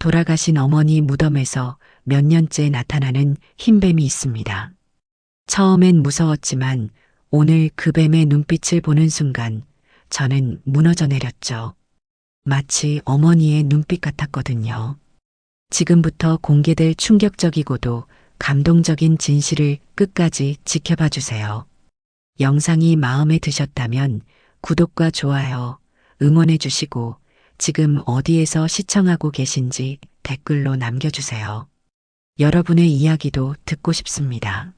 돌아가신 어머니 무덤에서 몇 년째 나타나는 흰뱀이 있습니다. 처음엔 무서웠지만 오늘 그 뱀의 눈빛을 보는 순간 저는 무너져 내렸죠. 마치 어머니의 눈빛 같았거든요. 지금부터 공개될 충격적이고도 감동적인 진실을 끝까지 지켜봐 주세요. 영상이 마음에 드셨다면 구독과 좋아요, 응원해 주시고 지금 어디에서 시청하고 계신지 댓글로 남겨주세요. 여러분의 이야기도 듣고 싶습니다.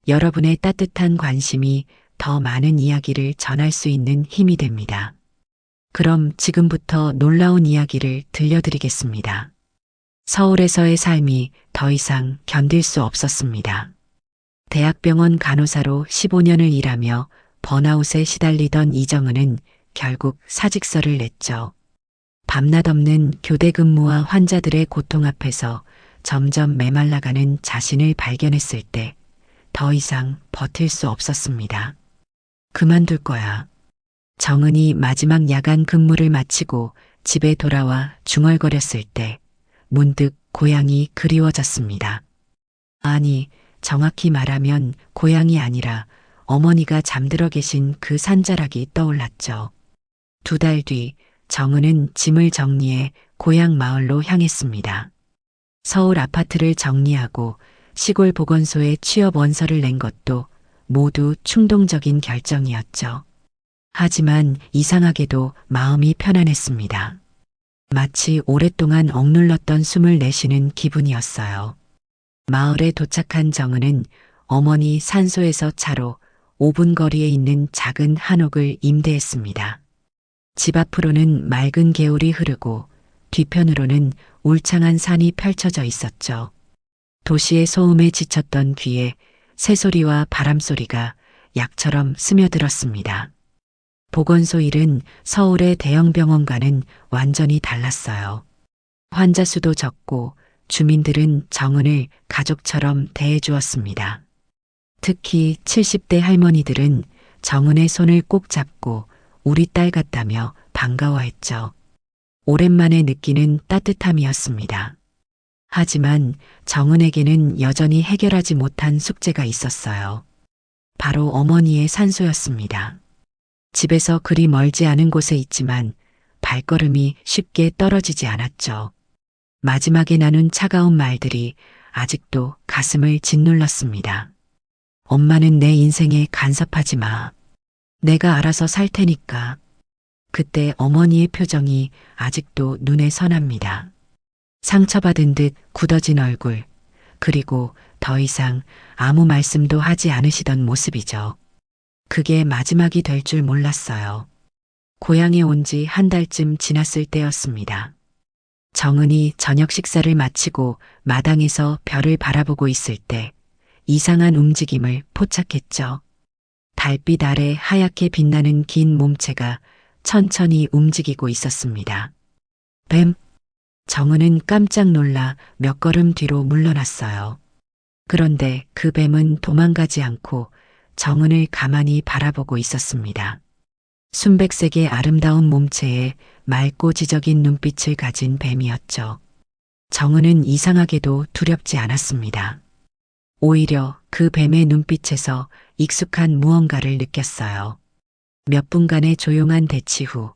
여러분의 따뜻한 관심이 더 많은 이야기를 전할 수 있는 힘이 됩니다. 그럼 지금부터 놀라운 이야기를 들려드리겠습니다. 서울에서의 삶이 더 이상 견딜 수 없었습니다. 대학병원 간호사로 15년을 일하며 번아웃에 시달리던 이정은은 결국 사직서를 냈죠. 밤낮 없는 교대 근무와 환자들의 고통 앞에서 점점 메말라가는 자신을 발견했을 때 더 이상 버틸 수 없었습니다. 그만둘 거야. 정은이 마지막 야간 근무를 마치고 집에 돌아와 중얼거렸을 때 문득 고향이 그리워졌습니다. 아니, 정확히 말하면 고향이 아니라 어머니가 잠들어 계신 그 산자락이 떠올랐죠. 2달 뒤 정은은 짐을 정리해 고향 마을로 향했습니다. 서울 아파트를 정리하고 시골 보건소에 취업 원서를 낸 것도 모두 충동적인 결정이었죠. 하지만 이상하게도 마음이 편안했습니다. 마치 오랫동안 억눌렀던 숨을 내쉬는 기분이었어요. 마을에 도착한 정은은 어머니 산소에서 차로 5분 거리에 있는 작은 한옥을 임대했습니다. 집 앞으로는 맑은 개울이 흐르고 뒤편으로는 울창한 산이 펼쳐져 있었죠. 도시의 소음에 지쳤던 귀에 새소리와 바람소리가 약처럼 스며들었습니다. 보건소 일은 서울의 대형 병원과는 완전히 달랐어요. 환자 수도 적고 주민들은 정은을 가족처럼 대해주었습니다. 특히 70대 할머니들은 정은의 손을 꼭 잡고 우리 딸 같다며 반가워했죠. 오랜만에 느끼는 따뜻함이었습니다. 하지만 정은에게는 여전히 해결하지 못한 숙제가 있었어요. 바로 어머니의 산소였습니다. 집에서 그리 멀지 않은 곳에 있지만 발걸음이 쉽게 떨어지지 않았죠. 마지막에 나눈 차가운 말들이 아직도 가슴을 짓눌렀습니다. 엄마는 내 인생에 간섭하지 마. 내가 알아서 살 테니까. 그때 어머니의 표정이 아직도 눈에 선합니다. 상처받은 듯 굳어진 얼굴, 그리고 더 이상 아무 말씀도 하지 않으시던 모습이죠. 그게 마지막이 될 줄 몰랐어요. 고향에 온 지 1달쯤 지났을 때였습니다. 정은이 저녁 식사를 마치고 마당에서 별을 바라보고 있을 때 이상한 움직임을 포착했죠. 달빛 아래 하얗게 빛나는 긴 몸체가 천천히 움직이고 있었습니다. 뱀! 정은은 깜짝 놀라 몇 걸음 뒤로 물러났어요. 그런데 그 뱀은 도망가지 않고 정은을 가만히 바라보고 있었습니다. 순백색의 아름다운 몸체에 맑고 지적인 눈빛을 가진 뱀이었죠. 정은은 이상하게도 두렵지 않았습니다. 오히려 그 뱀의 눈빛에서 익숙한 무언가를 느꼈어요. 몇 분간의 조용한 대치 후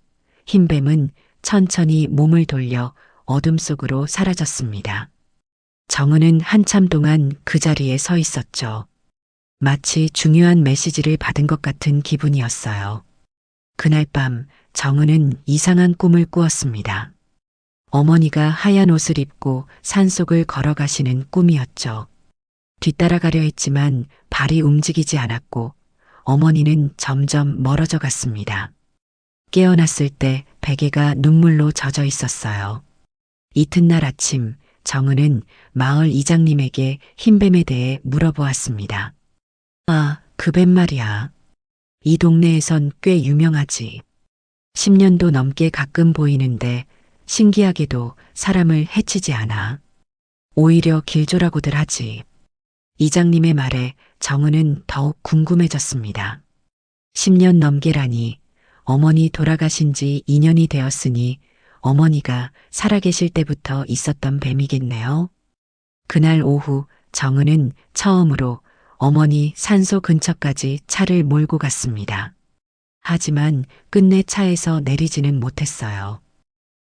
흰 뱀은 천천히 몸을 돌려 어둠 속으로 사라졌습니다. 정은은 한참 동안 그 자리에 서 있었죠. 마치 중요한 메시지를 받은 것 같은 기분이었어요. 그날 밤 정은은 이상한 꿈을 꾸었습니다. 어머니가 하얀 옷을 입고 산속을 걸어가시는 꿈이었죠. 뒤따라가려 했지만 발이 움직이지 않았고 어머니는 점점 멀어져 갔습니다. 깨어났을 때 베개가 눈물로 젖어 있었어요. 이튿날 아침 정은은 마을 이장님에게 흰뱀에 대해 물어보았습니다. 아, 그 뱀 말이야. 이 동네에선 꽤 유명하지. 10년도 넘게 가끔 보이는데 신기하게도 사람을 해치지 않아. 오히려 길조라고들 하지. 이장님의 말에 정은은 더욱 궁금해졌습니다. 10년 넘게라니 어머니 돌아가신 지 2년이 되었으니 어머니가 살아계실 때부터 있었던 뱀이겠네요. 그날 오후 정은은 처음으로 어머니 산소 근처까지 차를 몰고 갔습니다. 하지만 끝내 차에서 내리지는 못했어요.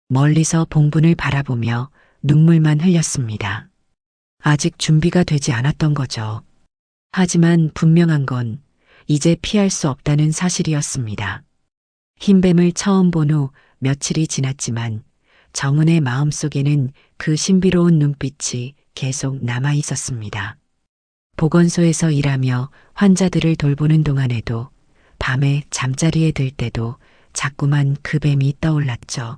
멀리서 봉분을 바라보며 눈물만 흘렸습니다. 아직 준비가 되지 않았던 거죠. 하지만 분명한 건 이제 피할 수 없다는 사실이었습니다. 흰뱀을 처음 본 후 며칠이 지났지만 정은의 마음속에는 그 신비로운 눈빛이 계속 남아 있었습니다. 보건소에서 일하며 환자들을 돌보는 동안에도 밤에 잠자리에 들 때도 자꾸만 그 뱀이 떠올랐죠.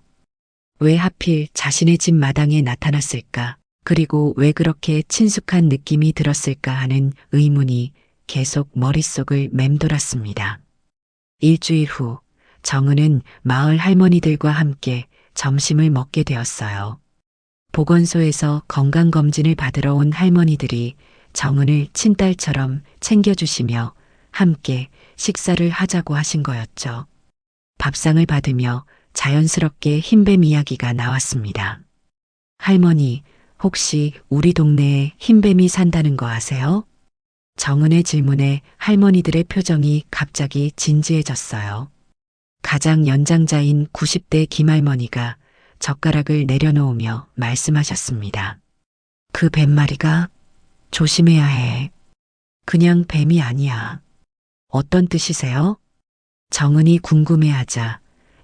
왜 하필 자신의 집 마당에 나타났을까? 그리고 왜 그렇게 친숙한 느낌이 들었을까 하는 의문이 계속 머릿속을 맴돌았습니다. 일주일 후 정은은 마을 할머니들과 함께 점심을 먹게 되었어요. 보건소에서 건강검진을 받으러 온 할머니들이 정은을 친딸처럼 챙겨주시며 함께 식사를 하자고 하신 거였죠. 밥상을 받으며 자연스럽게 흰뱀 이야기가 나왔습니다. 할머니, 혹시 우리 동네에 흰뱀이 산다는 거 아세요? 정은의 질문에 할머니들의 표정이 갑자기 진지해졌어요. 가장 연장자인 90대 김할머니가 젓가락을 내려놓으며 말씀하셨습니다. 그 뱀마리가 조심해야 해. 그냥 뱀이 아니야. 어떤 뜻이세요? 정은이 궁금해하자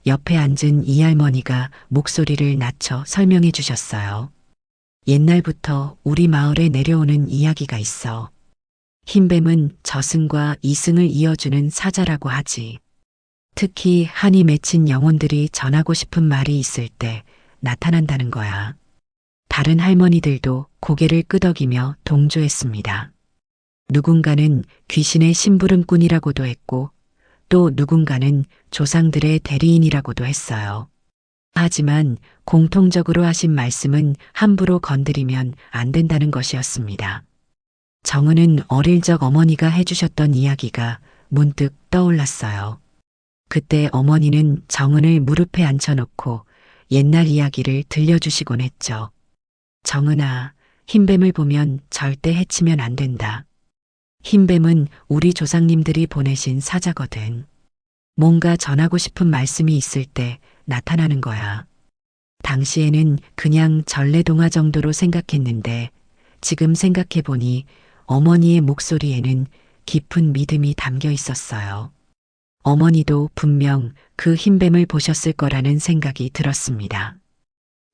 옆에 앉은 이 할머니가 목소리를 낮춰 설명해 주셨어요. 옛날부터 우리 마을에 내려오는 이야기가 있어. 흰뱀은 저승과 이승을 이어주는 사자라고 하지. 특히 한이 맺힌 영혼들이 전하고 싶은 말이 있을 때 나타난다는 거야. 다른 할머니들도 고개를 끄덕이며 동조했습니다. 누군가는 귀신의 심부름꾼이라고도 했고 또 누군가는 조상들의 대리인이라고도 했어요. 하지만 공통적으로 하신 말씀은 함부로 건드리면 안 된다는 것이었습니다. 정은은 어릴 적 어머니가 해주셨던 이야기가 문득 떠올랐어요. 그때 어머니는 정은을 무릎에 앉혀놓고 옛날 이야기를 들려주시곤 했죠. 정은아, 흰뱀을 보면 절대 해치면 안 된다. 흰뱀은 우리 조상님들이 보내신 사자거든. 뭔가 전하고 싶은 말씀이 있을 때 나타나는 거야. 당시에는 그냥 전래동화 정도로 생각했는데 지금 생각해보니 어머니의 목소리에는 깊은 믿음이 담겨 있었어요. 어머니도 분명 그 흰뱀을 보셨을 거라는 생각이 들었습니다.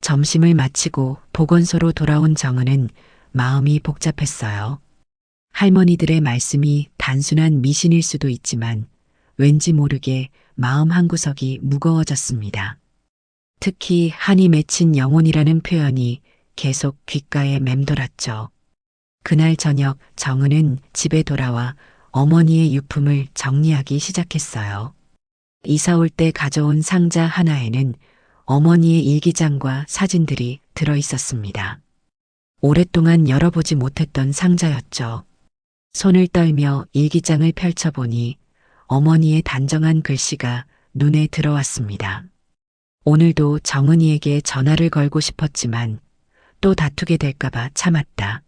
점심을 마치고 보건소로 돌아온 정은은 마음이 복잡했어요. 할머니들의 말씀이 단순한 미신일 수도 있지만 왠지 모르게 마음 한구석이 무거워졌습니다. 특히 한이 맺힌 영혼이라는 표현이 계속 귓가에 맴돌았죠. 그날 저녁 정은은 집에 돌아와 어머니의 유품을 정리하기 시작했어요. 이사 올 때 가져온 상자 하나에는 어머니의 일기장과 사진들이 들어 있었습니다. 오랫동안 열어보지 못했던 상자였죠. 손을 떨며 일기장을 펼쳐보니 어머니의 단정한 글씨가 눈에 들어왔습니다. 오늘도 정은이에게 전화를 걸고 싶었지만 또 다투게 될까봐 참았다.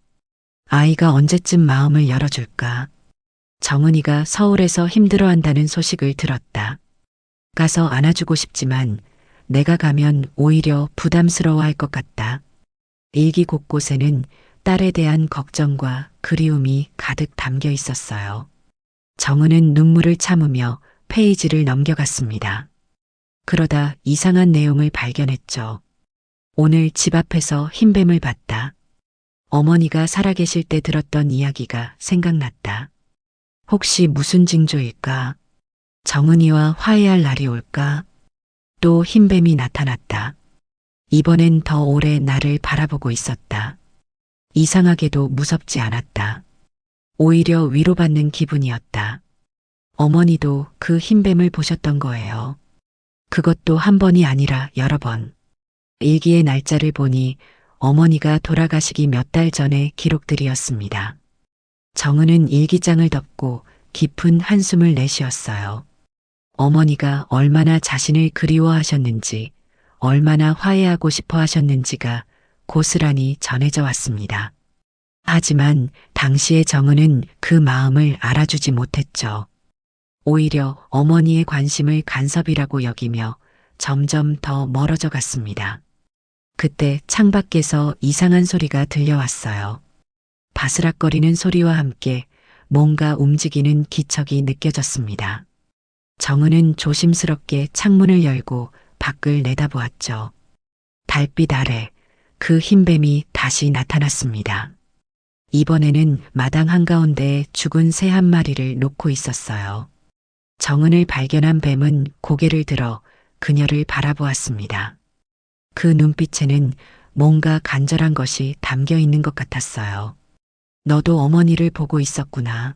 아이가 언제쯤 마음을 열어줄까? 정은이가 서울에서 힘들어한다는 소식을 들었다. 가서 안아주고 싶지만 내가 가면 오히려 부담스러워할 것 같다. 일기 곳곳에는 딸에 대한 걱정과 그리움이 가득 담겨 있었어요. 정은은 눈물을 참으며 페이지를 넘겨갔습니다. 그러다 이상한 내용을 발견했죠. 오늘 집 앞에서 흰뱀을 봤다. 어머니가 살아계실 때 들었던 이야기가 생각났다. 혹시 무슨 징조일까? 정은이와 화해할 날이 올까? 또 흰뱀이 나타났다. 이번엔 더 오래 나를 바라보고 있었다. 이상하게도 무섭지 않았다. 오히려 위로받는 기분이었다. 어머니도 그 흰뱀을 보셨던 거예요. 그것도 한 번이 아니라 여러 번. 일기의 날짜를 보니 어머니가 돌아가시기 몇 달 전의 기록들이었습니다. 정은은 일기장을 덮고 깊은 한숨을 내쉬었어요. 어머니가 얼마나 자신을 그리워하셨는지, 얼마나 화해하고 싶어 하셨는지가 고스란히 전해져 왔습니다. 하지만 당시의 정은은 그 마음을 알아주지 못했죠. 오히려 어머니의 관심을 간섭이라고 여기며 점점 더 멀어져 갔습니다. 그때 창밖에서 이상한 소리가 들려왔어요. 바스락거리는 소리와 함께 뭔가 움직이는 기척이 느껴졌습니다. 정은은 조심스럽게 창문을 열고 밖을 내다보았죠. 달빛 아래 그 흰뱀이 다시 나타났습니다. 이번에는 마당 한가운데에 죽은 새 한 마리를 놓고 있었어요. 정은을 발견한 뱀은 고개를 들어 그녀를 바라보았습니다. 그 눈빛에는 뭔가 간절한 것이 담겨 있는 것 같았어요. 너도 어머니를 보고 있었구나.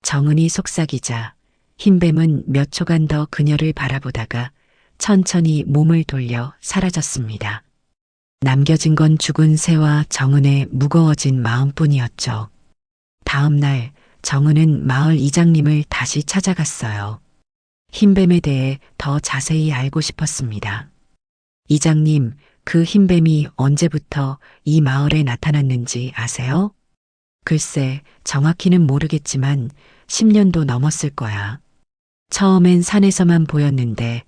정은이 속삭이자 흰뱀은 몇 초간 더 그녀를 바라보다가 천천히 몸을 돌려 사라졌습니다. 남겨진 건 죽은 새와 정은의 무거워진 마음뿐이었죠. 다음 날 정은은 마을 이장님을 다시 찾아갔어요. 흰뱀에 대해 더 자세히 알고 싶었습니다. 이장님, 그 흰뱀이 언제부터 이 마을에 나타났는지 아세요? 글쎄, 정확히는 모르겠지만 10년도 넘었을 거야. 처음엔 산에서만 보였는데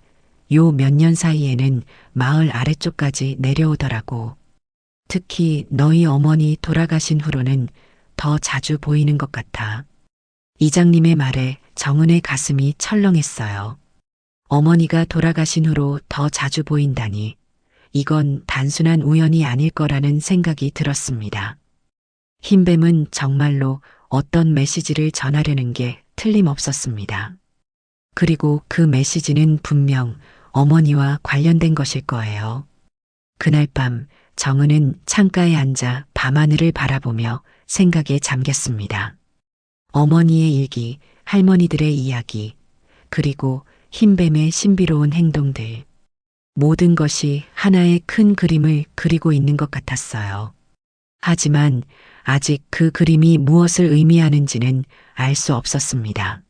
요 몇 년 사이에는 마을 아래쪽까지 내려오더라고. 특히 너희 어머니 돌아가신 후로는 더 자주 보이는 것 같아. 이장님의 말에 정은의 가슴이 철렁했어요. 어머니가 돌아가신 후로 더 자주 보인다니 이건 단순한 우연이 아닐 거라는 생각이 들었습니다. 흰뱀은 정말로 어떤 메시지를 전하려는 게 틀림없었습니다. 그리고 그 메시지는 분명 어머니와 관련된 것일 거예요. 그날 밤 정은은 창가에 앉아 밤하늘을 바라보며 생각에 잠겼습니다. 어머니의 일기, 할머니들의 이야기, 그리고 흰뱀의 신비로운 행동들. 모든 것이 하나의 큰 그림을 그리고 있는 것 같았어요. 하지만 아직 그 그림이 무엇을 의미하는지는 알 수 없었습니다.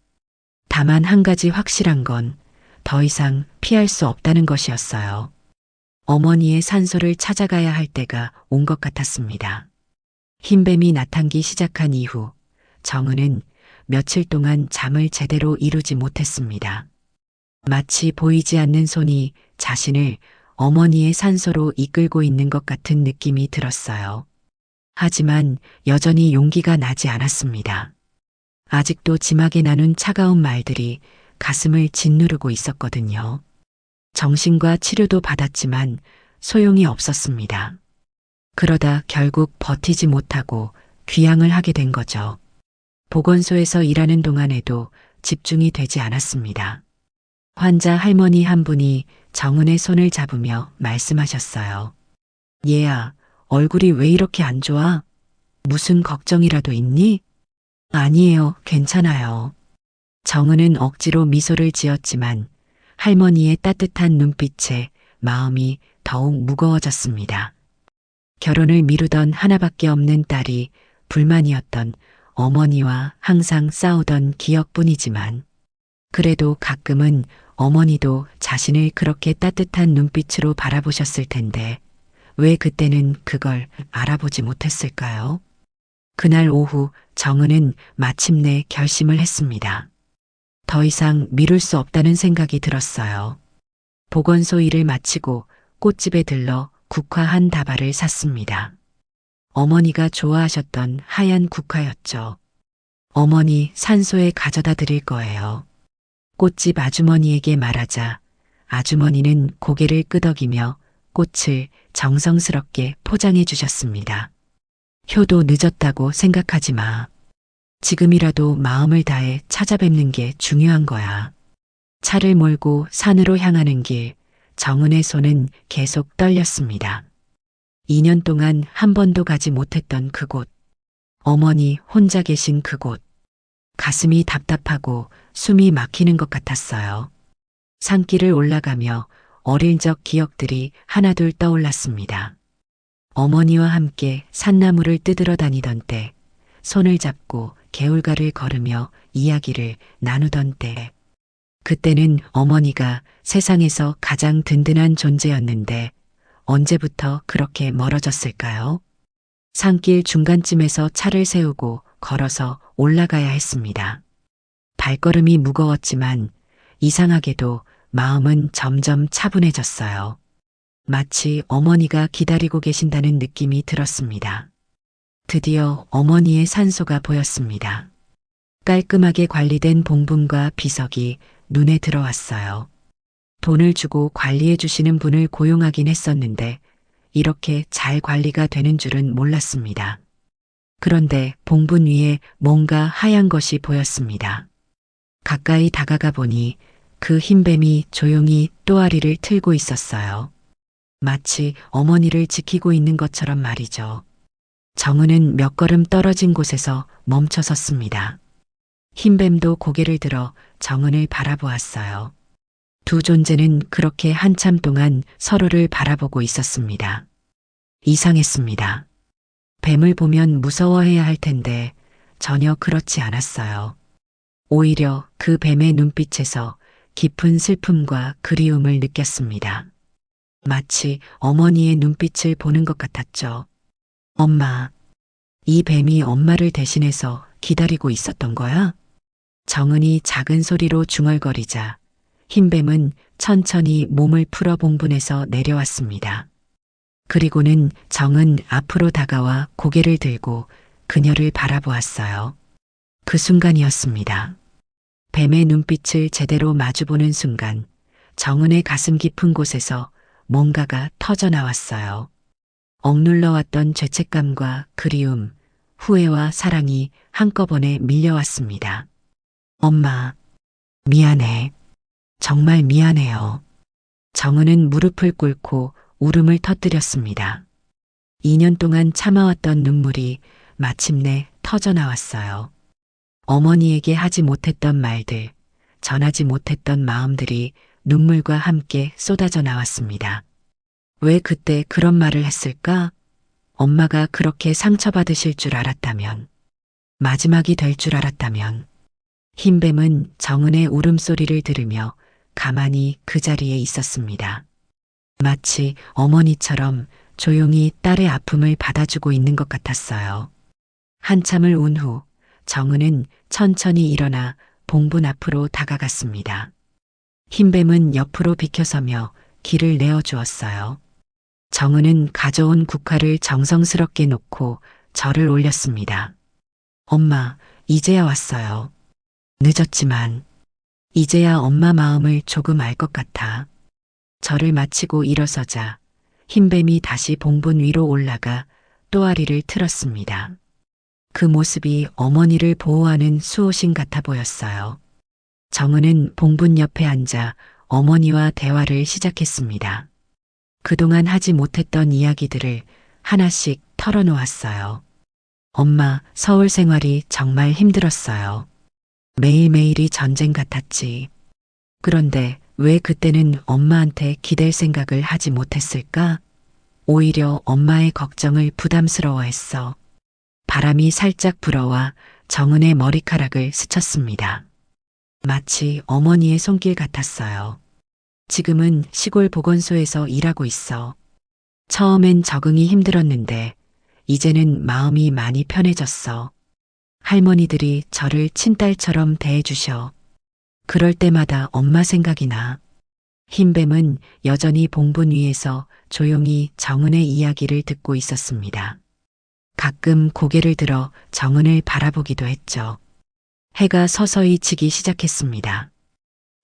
다만 한 가지 확실한 건 더 이상 피할 수 없다는 것이었어요. 어머니의 산소를 찾아가야 할 때가 온 것 같았습니다. 흰뱀이 나타나기 시작한 이후 정은은 며칠 동안 잠을 제대로 이루지 못했습니다. 마치 보이지 않는 손이 자신을 어머니의 산소로 이끌고 있는 것 같은 느낌이 들었어요. 하지만 여전히 용기가 나지 않았습니다. 아직도 지막에 나눈 차가운 말들이 가슴을 짓누르고 있었거든요. 정신과 치료도 받았지만 소용이 없었습니다. 그러다 결국 버티지 못하고 귀향을 하게 된 거죠. 보건소에서 일하는 동안에도 집중이 되지 않았습니다. 환자 할머니 한 분이 정은의 손을 잡으며 말씀하셨어요. 얘야, 얼굴이 왜 이렇게 안 좋아? 무슨 걱정이라도 있니? 아니에요, 괜찮아요. 정은은 억지로 미소를 지었지만 할머니의 따뜻한 눈빛에 마음이 더욱 무거워졌습니다. 결혼을 미루던 하나밖에 없는 딸이 불만이었던 어머니와 항상 싸우던 기억뿐이지만 그래도 가끔은 어머니도 자신을 그렇게 따뜻한 눈빛으로 바라보셨을 텐데 왜 그때는 그걸 알아보지 못했을까요? 그날 오후 정은은 마침내 결심을 했습니다. 더 이상 미룰 수 없다는 생각이 들었어요. 보건소 일을 마치고 꽃집에 들러 국화 한 다발을 샀습니다. 어머니가 좋아하셨던 하얀 국화였죠. 어머니 산소에 가져다 드릴 거예요. 꽃집 아주머니에게 말하자 아주머니는 고개를 끄덕이며 꽃을 정성스럽게 포장해 주셨습니다. 효도 늦었다고 생각하지 마. 지금이라도 마음을 다해 찾아뵙는 게 중요한 거야. 차를 몰고 산으로 향하는 길, 정은의 손은 계속 떨렸습니다. 2년 동안 한 번도 가지 못했던 그곳, 어머니 혼자 계신 그곳, 가슴이 답답하고 숨이 막히는 것 같았어요. 산길을 올라가며 어릴 적 기억들이 하나둘 떠올랐습니다. 어머니와 함께 산나무를 뜯으러 다니던 때, 손을 잡고 개울가를 걸으며 이야기를 나누던 때, 그때는 어머니가 세상에서 가장 든든한 존재였는데 언제부터 그렇게 멀어졌을까요? 산길 중간쯤에서 차를 세우고 걸어서 올라가야 했습니다. 발걸음이 무거웠지만 이상하게도 마음은 점점 차분해졌어요. 마치 어머니가 기다리고 계신다는 느낌이 들었습니다. 드디어 어머니의 산소가 보였습니다. 깔끔하게 관리된 봉분과 비석이 눈에 들어왔어요. 돈을 주고 관리해 주시는 분을 고용하긴 했었는데 이렇게 잘 관리가 되는 줄은 몰랐습니다. 그런데 봉분 위에 뭔가 하얀 것이 보였습니다. 가까이 다가가 보니 그 흰뱀이 조용히 또아리를 틀고 있었어요. 마치 어머니를 지키고 있는 것처럼 말이죠. 정은은 몇 걸음 떨어진 곳에서 멈춰 섰습니다. 흰뱀도 고개를 들어 정은을 바라보았어요. 두 존재는 그렇게 한참 동안 서로를 바라보고 있었습니다. 이상했습니다. 뱀을 보면 무서워해야 할 텐데 전혀 그렇지 않았어요. 오히려 그 뱀의 눈빛에서 깊은 슬픔과 그리움을 느꼈습니다. 마치 어머니의 눈빛을 보는 것 같았죠. 엄마, 이 뱀이 엄마를 대신해서 기다리고 있었던 거야? 정은이 작은 소리로 중얼거리자 흰뱀은 천천히 몸을 풀어 봉분에서 내려왔습니다. 그리고는 정은 앞으로 다가와 고개를 들고 그녀를 바라보았어요. 그 순간이었습니다. 뱀의 눈빛을 제대로 마주보는 순간 정은의 가슴 깊은 곳에서 뭔가가 터져 나왔어요. 억눌러왔던 죄책감과 그리움, 후회와 사랑이 한꺼번에 밀려왔습니다. 엄마, 미안해. 정말 미안해요. 정은은 무릎을 꿇고 울음을 터뜨렸습니다. 2년 동안 참아왔던 눈물이 마침내 터져 나왔어요. 어머니에게 하지 못했던 말들, 전하지 못했던 마음들이 눈물과 함께 쏟아져 나왔습니다. 왜 그때 그런 말을 했을까? 엄마가 그렇게 상처받으실 줄 알았다면, 마지막이 될 줄 알았다면. 흰뱀은 정은의 울음소리를 들으며 가만히 그 자리에 있었습니다. 마치 어머니처럼 조용히 딸의 아픔을 받아주고 있는 것 같았어요. 한참을 운 후 정은은 천천히 일어나 봉분 앞으로 다가갔습니다. 흰뱀은 옆으로 비켜서며 길을 내어주었어요. 정은은 가져온 국화를 정성스럽게 놓고 절을 올렸습니다. 엄마, 이제야 왔어요. 늦었지만 이제야 엄마 마음을 조금 알 것 같아. 절을 마치고 일어서자 흰뱀이 다시 봉분 위로 올라가 또아리를 틀었습니다. 그 모습이 어머니를 보호하는 수호신 같아 보였어요. 정은은 봉분 옆에 앉아 어머니와 대화를 시작했습니다. 그동안 하지 못했던 이야기들을 하나씩 털어놓았어요. 엄마, 서울 생활이 정말 힘들었어요. 매일매일이 전쟁 같았지. 그런데 왜 그때는 엄마한테 기댈 생각을 하지 못했을까? 오히려 엄마의 걱정을 부담스러워했어. 바람이 살짝 불어와 정은의 머리카락을 스쳤습니다. 마치 어머니의 손길 같았어요. 지금은 시골 보건소에서 일하고 있어. 처음엔 적응이 힘들었는데 이제는 마음이 많이 편해졌어. 할머니들이 저를 친딸처럼 대해주셔. 그럴 때마다 엄마 생각이 나. 흰뱀은 여전히 봉분 위에서 조용히 정은의 이야기를 듣고 있었습니다. 가끔 고개를 들어 정은을 바라보기도 했죠. 해가 서서히 지기 시작했습니다.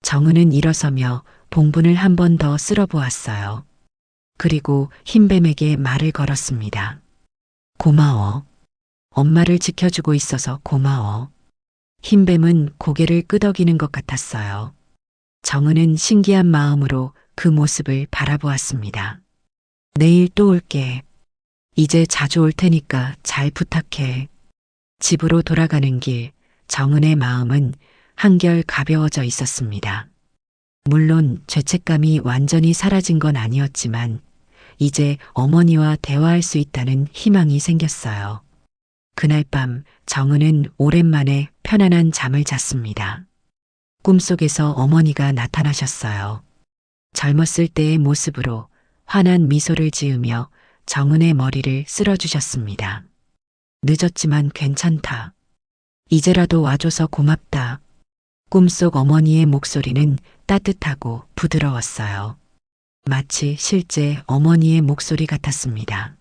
정은은 일어서며 봉분을 한 번 더 쓸어보았어요. 그리고 흰뱀에게 말을 걸었습니다. 고마워. 엄마를 지켜주고 있어서 고마워. 흰뱀은 고개를 끄덕이는 것 같았어요. 정은은 신기한 마음으로 그 모습을 바라보았습니다. 내일 또 올게. 이제 자주 올 테니까 잘 부탁해. 집으로 돌아가는 길, 정은의 마음은 한결 가벼워져 있었습니다. 물론 죄책감이 완전히 사라진 건 아니었지만 이제 어머니와 대화할 수 있다는 희망이 생겼어요. 그날 밤 정은은 오랜만에 편안한 잠을 잤습니다. 꿈속에서 어머니가 나타나셨어요. 젊었을 때의 모습으로 환한 미소를 지으며 정은의 머리를 쓸어주셨습니다. 늦었지만 괜찮다. 이제라도 와줘서 고맙다. 꿈속 어머니의 목소리는 따뜻하고 부드러웠어요. 마치 실제 어머니의 목소리 같았습니다.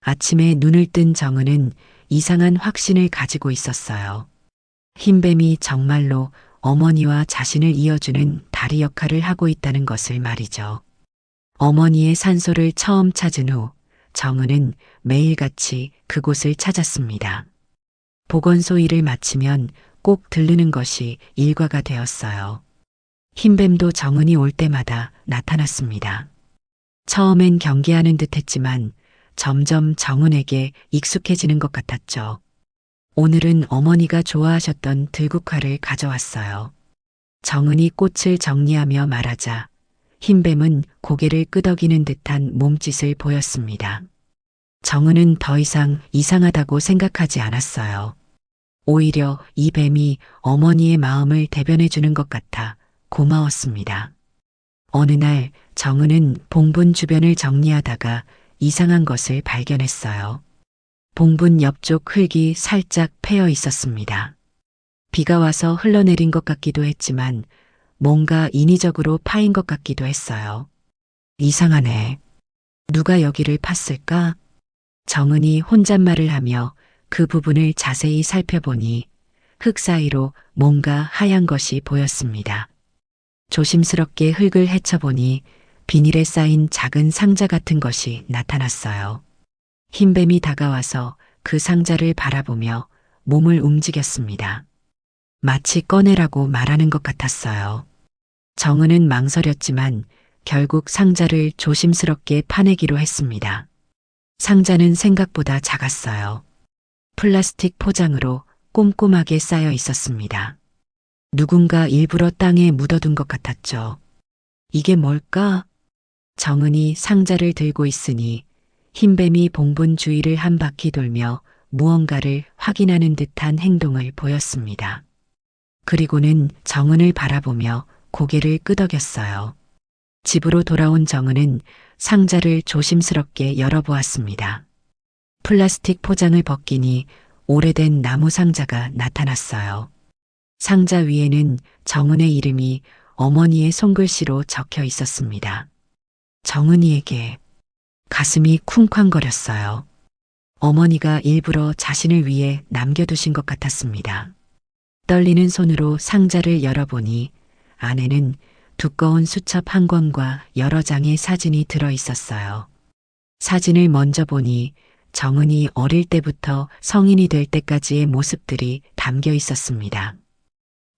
아침에 눈을 뜬 정은은 이상한 확신을 가지고 있었어요. 흰뱀이 정말로 어머니와 자신을 이어주는 다리 역할을 하고 있다는 것을 말이죠. 어머니의 산소를 처음 찾은 후 정은은 매일같이 그곳을 찾았습니다. 보건소 일을 마치면 꼭 들르는 것이 일과가 되었어요. 흰뱀도 정은이 올 때마다 나타났습니다. 처음엔 경계하는 듯 했지만 점점 정은에게 익숙해지는 것 같았죠. 오늘은 어머니가 좋아하셨던 들국화를 가져왔어요. 정은이 꽃을 정리하며 말하자 흰뱀은 고개를 끄덕이는 듯한 몸짓을 보였습니다. 정은은 더 이상 이상하다고 생각하지 않았어요. 오히려 이 뱀이 어머니의 마음을 대변해 주는 것 같아 고마웠습니다. 어느 날 정은은 봉분 주변을 정리하다가 이상한 것을 발견했어요. 봉분 옆쪽 흙이 살짝 패여 있었습니다. 비가 와서 흘러내린 것 같기도 했지만 뭔가 인위적으로 파인 것 같기도 했어요. 이상하네. 누가 여기를 팠을까? 정은이 혼잣말을 하며 그 부분을 자세히 살펴보니 흙 사이로 뭔가 하얀 것이 보였습니다. 조심스럽게 흙을 헤쳐보니 비닐에 쌓인 작은 상자 같은 것이 나타났어요. 흰뱀이 다가와서 그 상자를 바라보며 몸을 움직였습니다. 마치 꺼내라고 말하는 것 같았어요. 정은은 망설였지만 결국 상자를 조심스럽게 파내기로 했습니다. 상자는 생각보다 작았어요. 플라스틱 포장으로 꼼꼼하게 쌓여 있었습니다. 누군가 일부러 땅에 묻어둔 것 같았죠. 이게 뭘까? 정은이 상자를 들고 있으니 흰뱀이 봉분 주위를 한 바퀴 돌며 무언가를 확인하는 듯한 행동을 보였습니다. 그리고는 정은을 바라보며 고개를 끄덕였어요. 집으로 돌아온 정은은 상자를 조심스럽게 열어보았습니다. 플라스틱 포장을 벗기니 오래된 나무 상자가 나타났어요. 상자 위에는 정은의 이름이 어머니의 손글씨로 적혀 있었습니다. 정은이에게 가슴이 쿵쾅거렸어요. 어머니가 일부러 자신을 위해 남겨두신 것 같았습니다. 떨리는 손으로 상자를 열어보니 안에는 두꺼운 수첩 한 권과 여러 장의 사진이 들어 있었어요. 사진을 먼저 보니 정은이 어릴 때부터 성인이 될 때까지의 모습들이 담겨 있었습니다.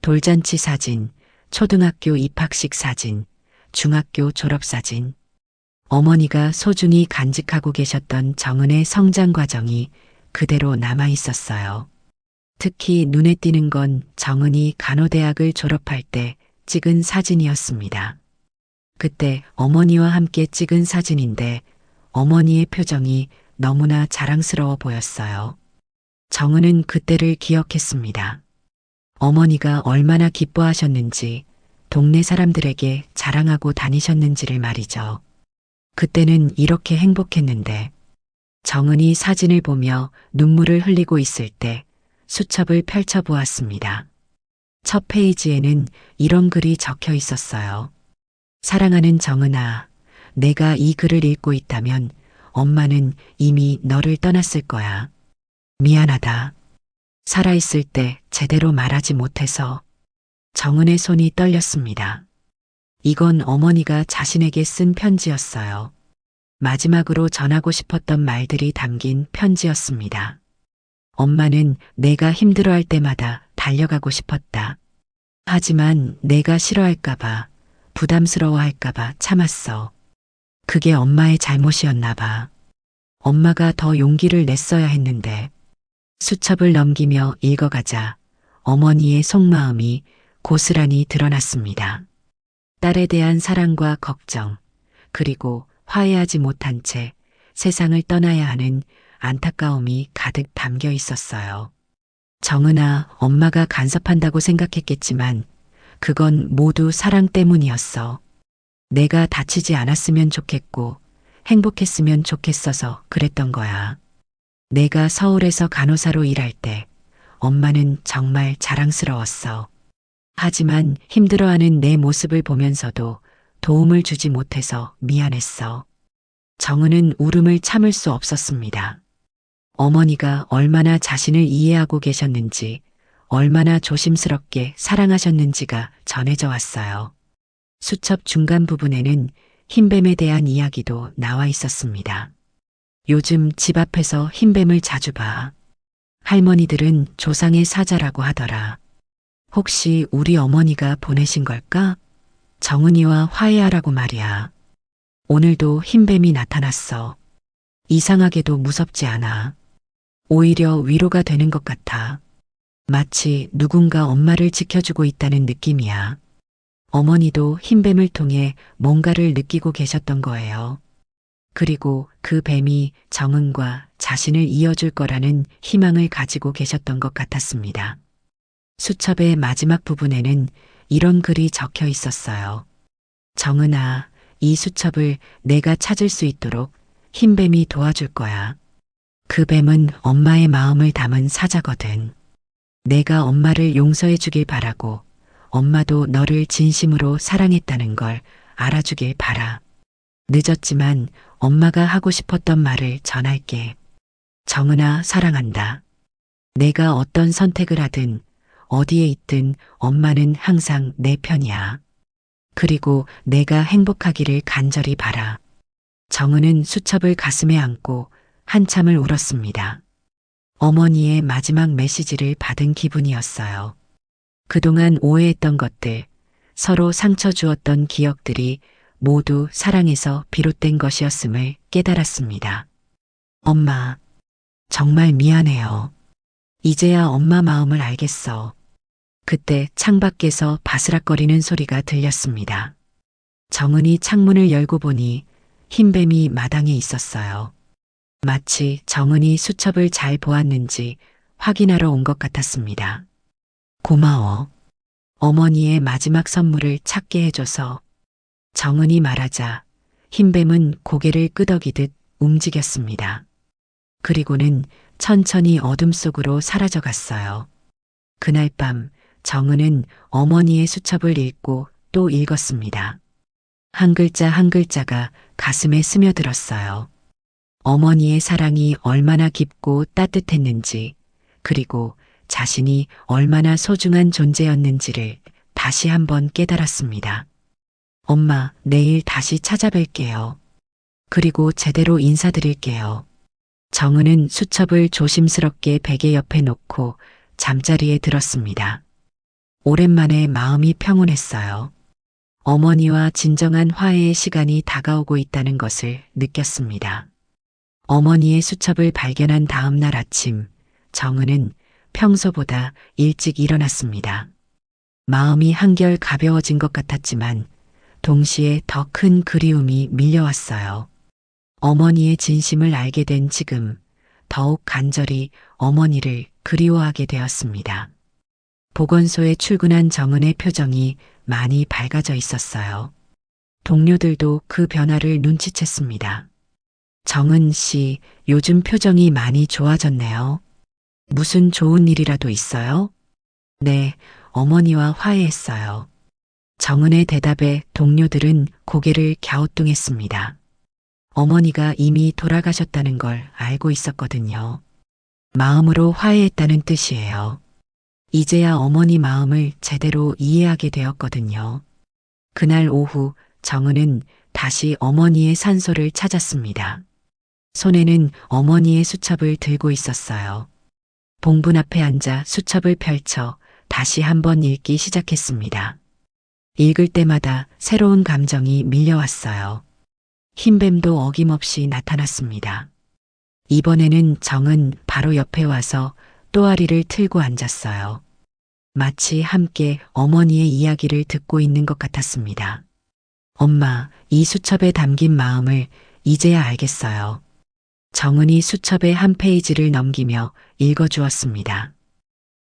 돌잔치 사진, 초등학교 입학식 사진, 중학교 졸업사진. 어머니가 소중히 간직하고 계셨던 정은의 성장 과정이 그대로 남아 있었어요. 특히 눈에 띄는 건 정은이 간호대학을 졸업할 때 찍은 사진이었습니다. 그때 어머니와 함께 찍은 사진인데 어머니의 표정이 너무나 자랑스러워 보였어요. 정은은 그때를 기억했습니다. 어머니가 얼마나 기뻐하셨는지, 동네 사람들에게 자랑하고 다니셨는지를 말이죠. 그때는 이렇게 행복했는데 정은이 사진을 보며 눈물을 흘리고 있을 때 수첩을 펼쳐보았습니다. 첫 페이지에는 이런 글이 적혀 있었어요. 사랑하는 정은아, 내가 이 글을 읽고 있다면 엄마는 이미 너를 떠났을 거야. 미안하다. 살아있을 때 제대로 말하지 못해서. 정은의 손이 떨렸습니다. 이건 어머니가 자신에게 쓴 편지였어요. 마지막으로 전하고 싶었던 말들이 담긴 편지였습니다. 엄마는 내가 힘들어할 때마다 달려가고 싶었다. 하지만 내가 싫어할까봐, 부담스러워할까봐 참았어. 그게 엄마의 잘못이었나 봐. 엄마가 더 용기를 냈어야 했는데. 수첩을 넘기며 읽어가자 어머니의 속마음이 고스란히 드러났습니다. 딸에 대한 사랑과 걱정, 그리고 화해하지 못한 채 세상을 떠나야 하는 안타까움이 가득 담겨 있었어요. 정은아, 엄마가 간섭한다고 생각했겠지만 그건 모두 사랑 때문이었어. 내가 다치지 않았으면 좋겠고 행복했으면 좋겠어서 그랬던 거야. 내가 서울에서 간호사로 일할 때 엄마는 정말 자랑스러웠어. 하지만 힘들어하는 내 모습을 보면서도 도움을 주지 못해서 미안했어. 정은은 울음을 참을 수 없었습니다. 어머니가 얼마나 자신을 이해하고 계셨는지, 얼마나 조심스럽게 사랑하셨는지가 전해져 왔어요. 수첩 중간 부분에는 흰뱀에 대한 이야기도 나와 있었습니다. 요즘 집 앞에서 흰뱀을 자주 봐. 할머니들은 조상의 사자라고 하더라. 혹시 우리 어머니가 보내신 걸까? 정은이와 화해하라고 말이야. 오늘도 흰뱀이 나타났어. 이상하게도 무섭지 않아. 오히려 위로가 되는 것 같아. 마치 누군가 엄마를 지켜주고 있다는 느낌이야. 어머니도 흰뱀을 통해 뭔가를 느끼고 계셨던 거예요. 그리고 그 뱀이 정은과 자신을 이어줄 거라는 희망을 가지고 계셨던 것 같았습니다. 수첩의 마지막 부분에는 이런 글이 적혀 있었어요. 정은아, 이 수첩을 내가 찾을 수 있도록 흰뱀이 도와줄 거야. 그 뱀은 엄마의 마음을 담은 사자거든. 내가 엄마를 용서해 주길 바라고 엄마도 너를 진심으로 사랑했다는 걸 알아주길 바라. 늦었지만 엄마가 하고 싶었던 말을 전할게. 정은아, 사랑한다. 내가 어떤 선택을 하든 어디에 있든 엄마는 항상 내 편이야. 그리고 내가 행복하기를 간절히 바라. 정은은 수첩을 가슴에 안고 한참을 울었습니다. 어머니의 마지막 메시지를 받은 기분이었어요. 그동안 오해했던 것들, 서로 상처 주었던 기억들이 모두 사랑에서 비롯된 것이었음을 깨달았습니다. 엄마, 정말 미안해요. 이제야 엄마 마음을 알겠어. 그때 창밖에서 바스락거리는 소리가 들렸습니다. 정은이 창문을 열고 보니 흰뱀이 마당에 있었어요. 마치 정은이 수첩을 잘 보았는지 확인하러 온 것 같았습니다. 고마워. 어머니의 마지막 선물을 찾게 해줘서. 정은이 말하자 흰뱀은 고개를 끄덕이듯 움직였습니다. 그리고는 천천히 어둠 속으로 사라져 갔어요. 그날 밤 정은은 어머니의 수첩을 읽고 또 읽었습니다. 한 글자 한 글자가 가슴에 스며들었어요. 어머니의 사랑이 얼마나 깊고 따뜻했는지, 그리고 자신이 얼마나 소중한 존재였는지를 다시 한번 깨달았습니다. 엄마, 내일 다시 찾아뵐게요. 그리고 제대로 인사드릴게요. 정은은 수첩을 조심스럽게 베개 옆에 놓고 잠자리에 들었습니다. 오랜만에 마음이 평온했어요. 어머니와 진정한 화해의 시간이 다가오고 있다는 것을 느꼈습니다. 어머니의 수첩을 발견한 다음 날 아침, 정은은 평소보다 일찍 일어났습니다. 마음이 한결 가벼워진 것 같았지만 동시에 더 큰 그리움이 밀려왔어요. 어머니의 진심을 알게 된 지금 더욱 간절히 어머니를 그리워하게 되었습니다. 보건소에 출근한 정은의 표정이 많이 밝아져 있었어요. 동료들도 그 변화를 눈치챘습니다. 정은 씨, 요즘 표정이 많이 좋아졌네요. 무슨 좋은 일이라도 있어요? 네, 어머니와 화해했어요. 정은의 대답에 동료들은 고개를 갸우뚱했습니다. 어머니가 이미 돌아가셨다는 걸 알고 있었거든요. 마음으로 화해했다는 뜻이에요. 이제야 어머니 마음을 제대로 이해하게 되었거든요. 그날 오후 정은은 다시 어머니의 산소를 찾았습니다. 손에는 어머니의 수첩을 들고 있었어요. 봉분 앞에 앉아 수첩을 펼쳐 다시 한번 읽기 시작했습니다. 읽을 때마다 새로운 감정이 밀려왔어요. 흰뱀도 어김없이 나타났습니다. 이번에는 정은 바로 옆에 와서 또아리를 틀고 앉았어요. 마치 함께 어머니의 이야기를 듣고 있는 것 같았습니다. 엄마, 이 수첩에 담긴 마음을 이제야 알겠어요. 정은이 수첩의 한 페이지를 넘기며 읽어주었습니다.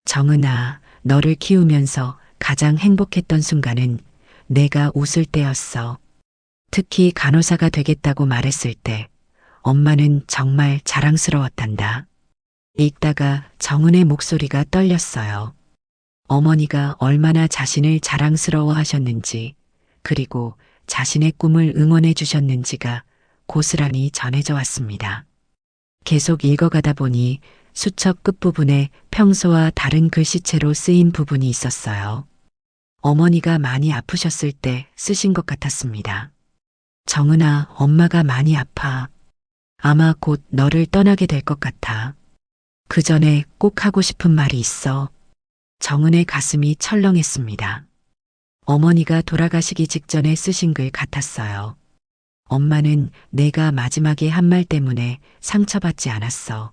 정은아, 너를 키우면서 가장 행복했던 순간은 내가 웃을 때였어. 특히 간호사가 되겠다고 말했을 때 엄마는 정말 자랑스러웠단다. 읽다가 정은의 목소리가 떨렸어요. 어머니가 얼마나 자신을 자랑스러워 하셨는지, 그리고 자신의 꿈을 응원해 주셨는지가 고스란히 전해져 왔습니다. 계속 읽어가다 보니 수첩 끝부분에 평소와 다른 글씨체로 쓰인 부분이 있었어요. 어머니가 많이 아프셨을 때 쓰신 것 같았습니다. 정은아, 엄마가 많이 아파. 아마 곧 너를 떠나게 될 것 같아. 그 전에 꼭 하고 싶은 말이 있어. 정은의 가슴이 철렁했습니다. 어머니가 돌아가시기 직전에 쓰신 글 같았어요. 엄마는 내가 마지막에 한 말 때문에 상처받지 않았어.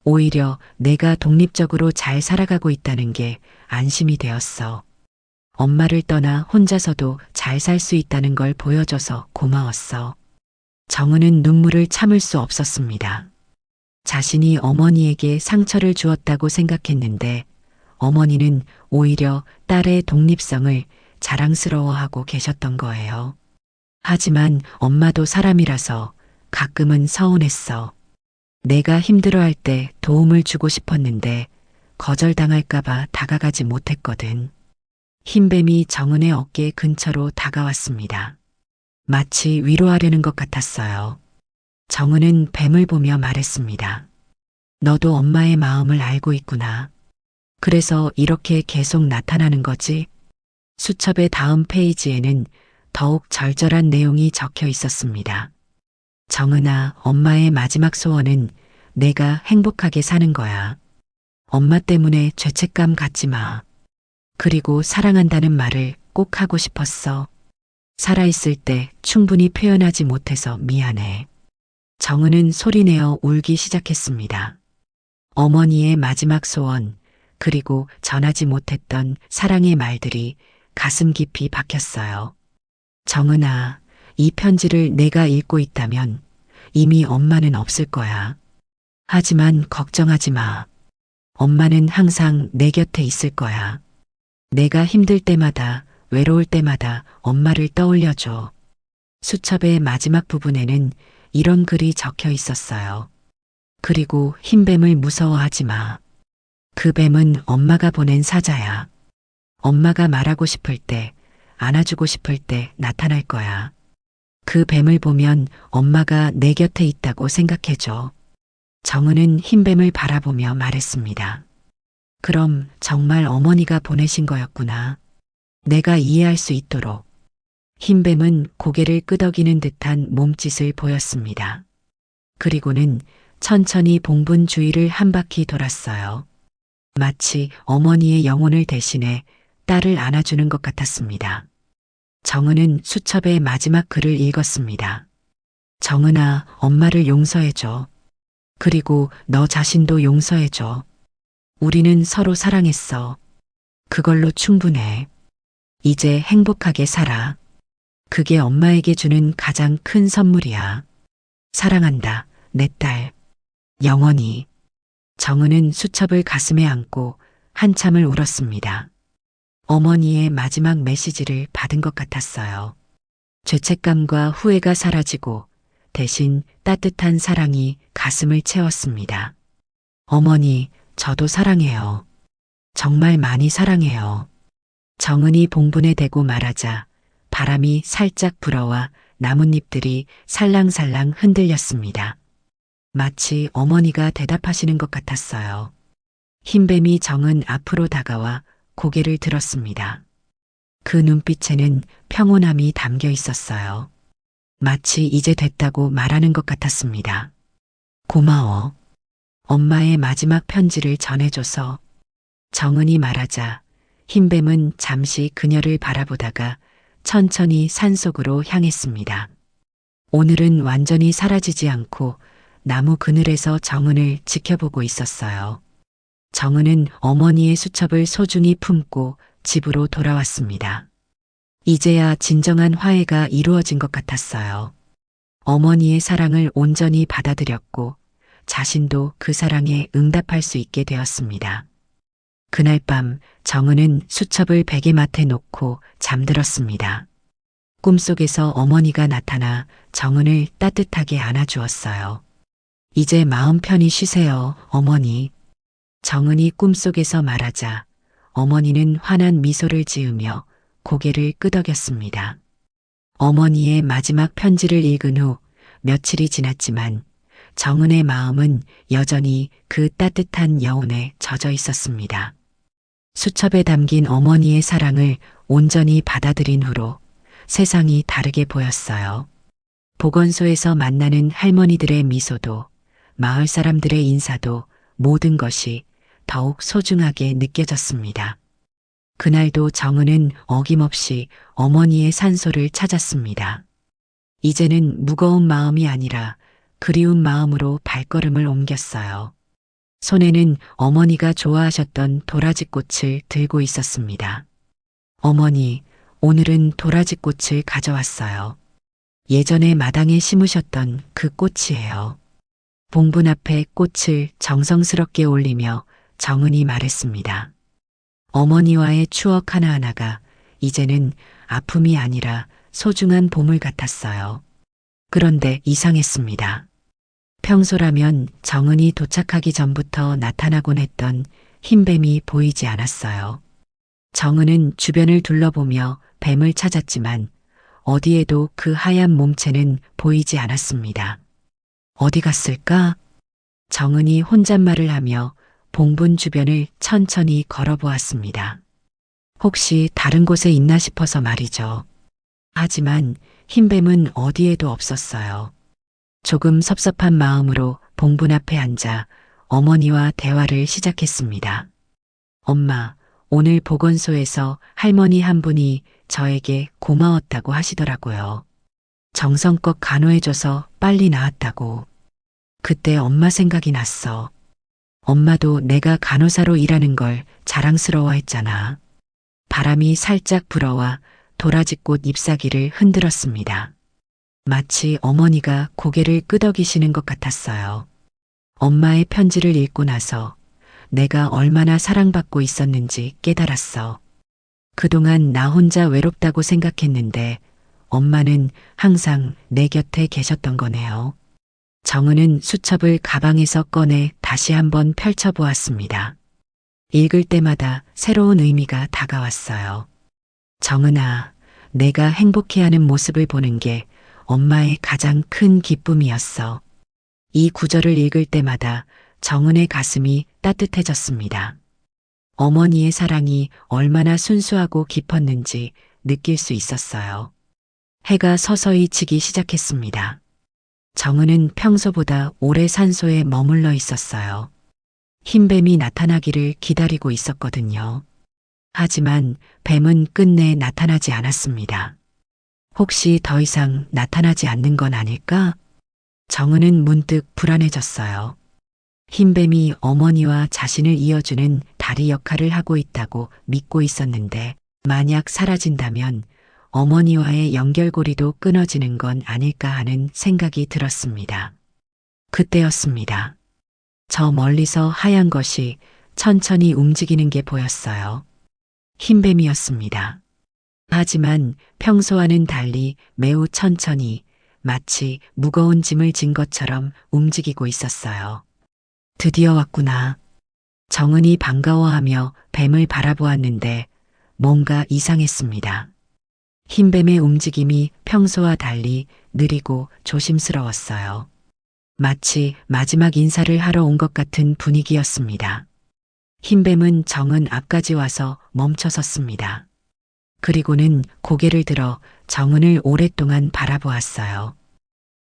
오히려 내가 독립적으로 잘 살아가고 있다는 게 안심이 되었어. 엄마를 떠나 혼자서도 잘 살 수 있다는 걸 보여줘서 고마웠어. 정은은 눈물을 참을 수 없었습니다. 자신이 어머니에게 상처를 주었다고 생각했는데 어머니는 오히려 딸의 독립성을 자랑스러워하고 계셨던 거예요. 하지만 엄마도 사람이라서 가끔은 서운했어. 내가 힘들어할 때 도움을 주고 싶었는데 거절당할까봐 다가가지 못했거든. 흰뱀이 정은의 어깨 근처로 다가왔습니다. 마치 위로하려는 것 같았어요. 정은은 뱀을 보며 말했습니다. 너도 엄마의 마음을 알고 있구나. 그래서 이렇게 계속 나타나는 거지? 수첩의 다음 페이지에는 더욱 절절한 내용이 적혀 있었습니다. 정은아, 엄마의 마지막 소원은 내가 행복하게 사는 거야. 엄마 때문에 죄책감 갖지 마. 그리고 사랑한다는 말을 꼭 하고 싶었어. 살아있을 때 충분히 표현하지 못해서 미안해. 정은은 소리내어 울기 시작했습니다. 어머니의 마지막 소원, 그리고 전하지 못했던 사랑의 말들이 가슴 깊이 박혔어요. 정은아, 이 편지를 내가 읽고 있다면 이미 엄마는 없을 거야. 하지만 걱정하지 마. 엄마는 항상 내 곁에 있을 거야. 내가 힘들 때마다, 외로울 때마다 엄마를 떠올려줘. 수첩의 마지막 부분에는 이런 글이 적혀 있었어요. 그리고 흰뱀을 무서워하지 마. 그 뱀은 엄마가 보낸 사자야. 엄마가 말하고 싶을 때, 안아주고 싶을 때 나타날 거야. 그 뱀을 보면 엄마가 내 곁에 있다고 생각해줘. 정은은 흰뱀을 바라보며 말했습니다. 그럼 정말 어머니가 보내신 거였구나. 내가 이해할 수 있도록. 흰뱀은 고개를 끄덕이는 듯한 몸짓을 보였습니다. 그리고는 천천히 봉분 주위를 한 바퀴 돌았어요. 마치 어머니의 영혼을 대신해 딸을 안아주는 것 같았습니다. 정은은 수첩의 마지막 글을 읽었습니다. 정은아, 엄마를 용서해줘. 그리고 너 자신도 용서해줘. 우리는 서로 사랑했어. 그걸로 충분해. 이제 행복하게 살아. 그게 엄마에게 주는 가장 큰 선물이야. 사랑한다, 내 딸. 영원히. 정은은 수첩을 가슴에 안고 한참을 울었습니다. 어머니의 마지막 메시지를 받은 것 같았어요. 죄책감과 후회가 사라지고 대신 따뜻한 사랑이 가슴을 채웠습니다. 어머니, 저도 사랑해요. 정말 많이 사랑해요. 정은이 봉분에 대고 말하자 바람이 살짝 불어와 나뭇잎들이 살랑살랑 흔들렸습니다. 마치 어머니가 대답하시는 것 같았어요. 흰뱀이 정은 앞으로 다가와 고개를 들었습니다. 그 눈빛에는 평온함이 담겨 있었어요. 마치 이제 됐다고 말하는 것 같았습니다. 고마워. 엄마의 마지막 편지를 전해줘서. 정은이 말하자 흰뱀은 잠시 그녀를 바라보다가 천천히 산속으로 향했습니다. 오늘은 완전히 사라지지 않고 나무 그늘에서 정은을 지켜보고 있었어요. 정은은 어머니의 수첩을 소중히 품고 집으로 돌아왔습니다. 이제야 진정한 화해가 이루어진 것 같았어요. 어머니의 사랑을 온전히 받아들였고 자신도 그 사랑에 응답할 수 있게 되었습니다. 그날 밤 정은은 수첩을 베개맡에 놓고 잠들었습니다. 꿈속에서 어머니가 나타나 정은을 따뜻하게 안아주었어요. 이제 마음 편히 쉬세요, 어머니. 정은이 꿈속에서 말하자 어머니는 환한 미소를 지으며 고개를 끄덕였습니다. 어머니의 마지막 편지를 읽은 후 며칠이 지났지만 정은의 마음은 여전히 그 따뜻한 여운에 젖어 있었습니다. 수첩에 담긴 어머니의 사랑을 온전히 받아들인 후로 세상이 다르게 보였어요. 보건소에서 만나는 할머니들의 미소도 마을 사람들의 인사도 모든 것이 더욱 소중하게 느껴졌습니다. 그날도 정은은 어김없이 어머니의 산소를 찾았습니다. 이제는 무거운 마음이 아니라 그리운 마음으로 발걸음을 옮겼어요. 손에는 어머니가 좋아하셨던 도라지꽃을 들고 있었습니다. 어머니, 오늘은 도라지꽃을 가져왔어요. 예전에 마당에 심으셨던 그 꽃이에요. 봉분 앞에 꽃을 정성스럽게 올리며 정은이 말했습니다. 어머니와의 추억 하나하나가 이제는 아픔이 아니라 소중한 보물 같았어요. 그런데 이상했습니다. 평소라면 정은이 도착하기 전부터 나타나곤 했던 흰뱀이 보이지 않았어요. 정은은 주변을 둘러보며 뱀을 찾았지만 어디에도 그 하얀 몸체는 보이지 않았습니다. 어디 갔을까? 정은이 혼잣말을 하며 봉분 주변을 천천히 걸어보았습니다. 혹시 다른 곳에 있나 싶어서 말이죠. 하지만 흰뱀은 어디에도 없었어요. 조금 섭섭한 마음으로 봉분 앞에 앉아 어머니와 대화를 시작했습니다. 엄마, 오늘 보건소에서 할머니 한 분이 저에게 고마웠다고 하시더라고요. 정성껏 간호해줘서 빨리 나았다고. 그때 엄마 생각이 났어. 엄마도 내가 간호사로 일하는 걸 자랑스러워했잖아. 바람이 살짝 불어와 도라지꽃 잎사귀를 흔들었습니다. 마치 어머니가 고개를 끄덕이시는 것 같았어요. 엄마의 편지를 읽고 나서 내가 얼마나 사랑받고 있었는지 깨달았어. 그동안 나 혼자 외롭다고 생각했는데 엄마는 항상 내 곁에 계셨던 거네요. 정은은 수첩을 가방에서 꺼내 다시 한번 펼쳐보았습니다. 읽을 때마다 새로운 의미가 다가왔어요. 정은아, 내가 행복해하는 모습을 보는 게 엄마의 가장 큰 기쁨이었어. 이 구절을 읽을 때마다 정은의 가슴이 따뜻해졌습니다. 어머니의 사랑이 얼마나 순수하고 깊었는지 느낄 수 있었어요. 해가 서서히 지기 시작했습니다. 정은은 평소보다 오래 산소에 머물러 있었어요. 흰뱀이 나타나기를 기다리고 있었거든요. 하지만 뱀은 끝내 나타나지 않았습니다. 혹시 더 이상 나타나지 않는 건 아닐까? 정은은 문득 불안해졌어요. 흰뱀이 어머니와 자신을 이어주는 다리 역할을 하고 있다고 믿고 있었는데 만약 사라진다면 어머니와의 연결고리도 끊어지는 건 아닐까 하는 생각이 들었습니다. 그때였습니다. 저 멀리서 하얀 것이 천천히 움직이는 게 보였어요. 흰뱀이었습니다. 하지만 평소와는 달리 매우 천천히 마치 무거운 짐을 진 것처럼 움직이고 있었어요. 드디어 왔구나. 정은이 반가워하며 뱀을 바라보았는데 뭔가 이상했습니다. 흰뱀의 움직임이 평소와 달리 느리고 조심스러웠어요. 마치 마지막 인사를 하러 온 것 같은 분위기였습니다. 흰뱀은 정은 앞까지 와서 멈춰 섰습니다. 그리고는 고개를 들어 정은을 오랫동안 바라보았어요.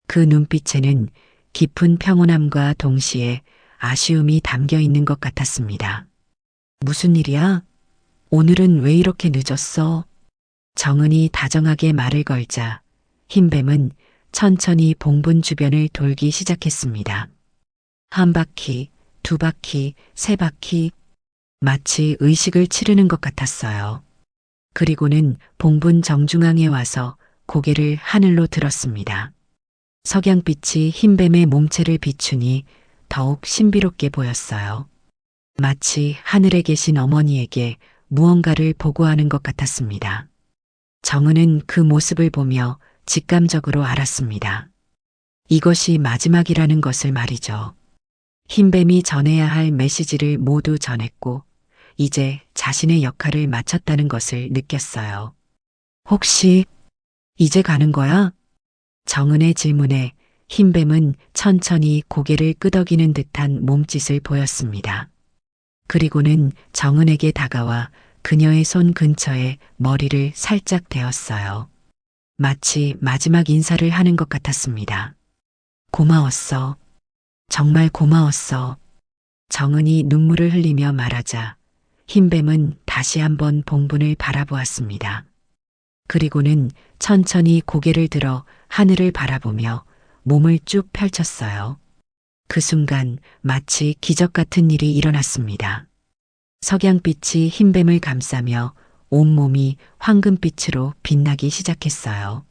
그 눈빛에는 깊은 평온함과 동시에 아쉬움이 담겨 있는 것 같았습니다. 무슨 일이야? 오늘은 왜 이렇게 늦었어? 정은이 다정하게 말을 걸자 흰뱀은 천천히 봉분 주변을 돌기 시작했습니다. 한 바퀴, 두 바퀴, 세 바퀴, 마치 의식을 치르는 것 같았어요. 그리고는 봉분 정중앙에 와서 고개를 하늘로 들었습니다. 석양빛이 흰뱀의 몸체를 비추니 더욱 신비롭게 보였어요. 마치 하늘에 계신 어머니에게 무언가를 보고하는 것 같았습니다. 정은은 그 모습을 보며 직감적으로 알았습니다. 이것이 마지막이라는 것을 말이죠. 흰뱀이 전해야 할 메시지를 모두 전했고, 이제 자신의 역할을 마쳤다는 것을 느꼈어요. 혹시 이제 가는 거야? 정은의 질문에 흰뱀은 천천히 고개를 끄덕이는 듯한 몸짓을 보였습니다. 그리고는 정은에게 다가와 그녀의 손 근처에 머리를 살짝 대었어요. 마치 마지막 인사를 하는 것 같았습니다. 고마웠어. 정말 고마웠어. 정은이 눈물을 흘리며 말하자 흰뱀은 다시 한번 봉분을 바라보았습니다. 그리고는 천천히 고개를 들어 하늘을 바라보며 몸을 쭉 펼쳤어요. 그 순간 마치 기적 같은 일이 일어났습니다. 석양빛이 흰뱀을 감싸며 온몸이 황금빛으로 빛나기 시작했어요.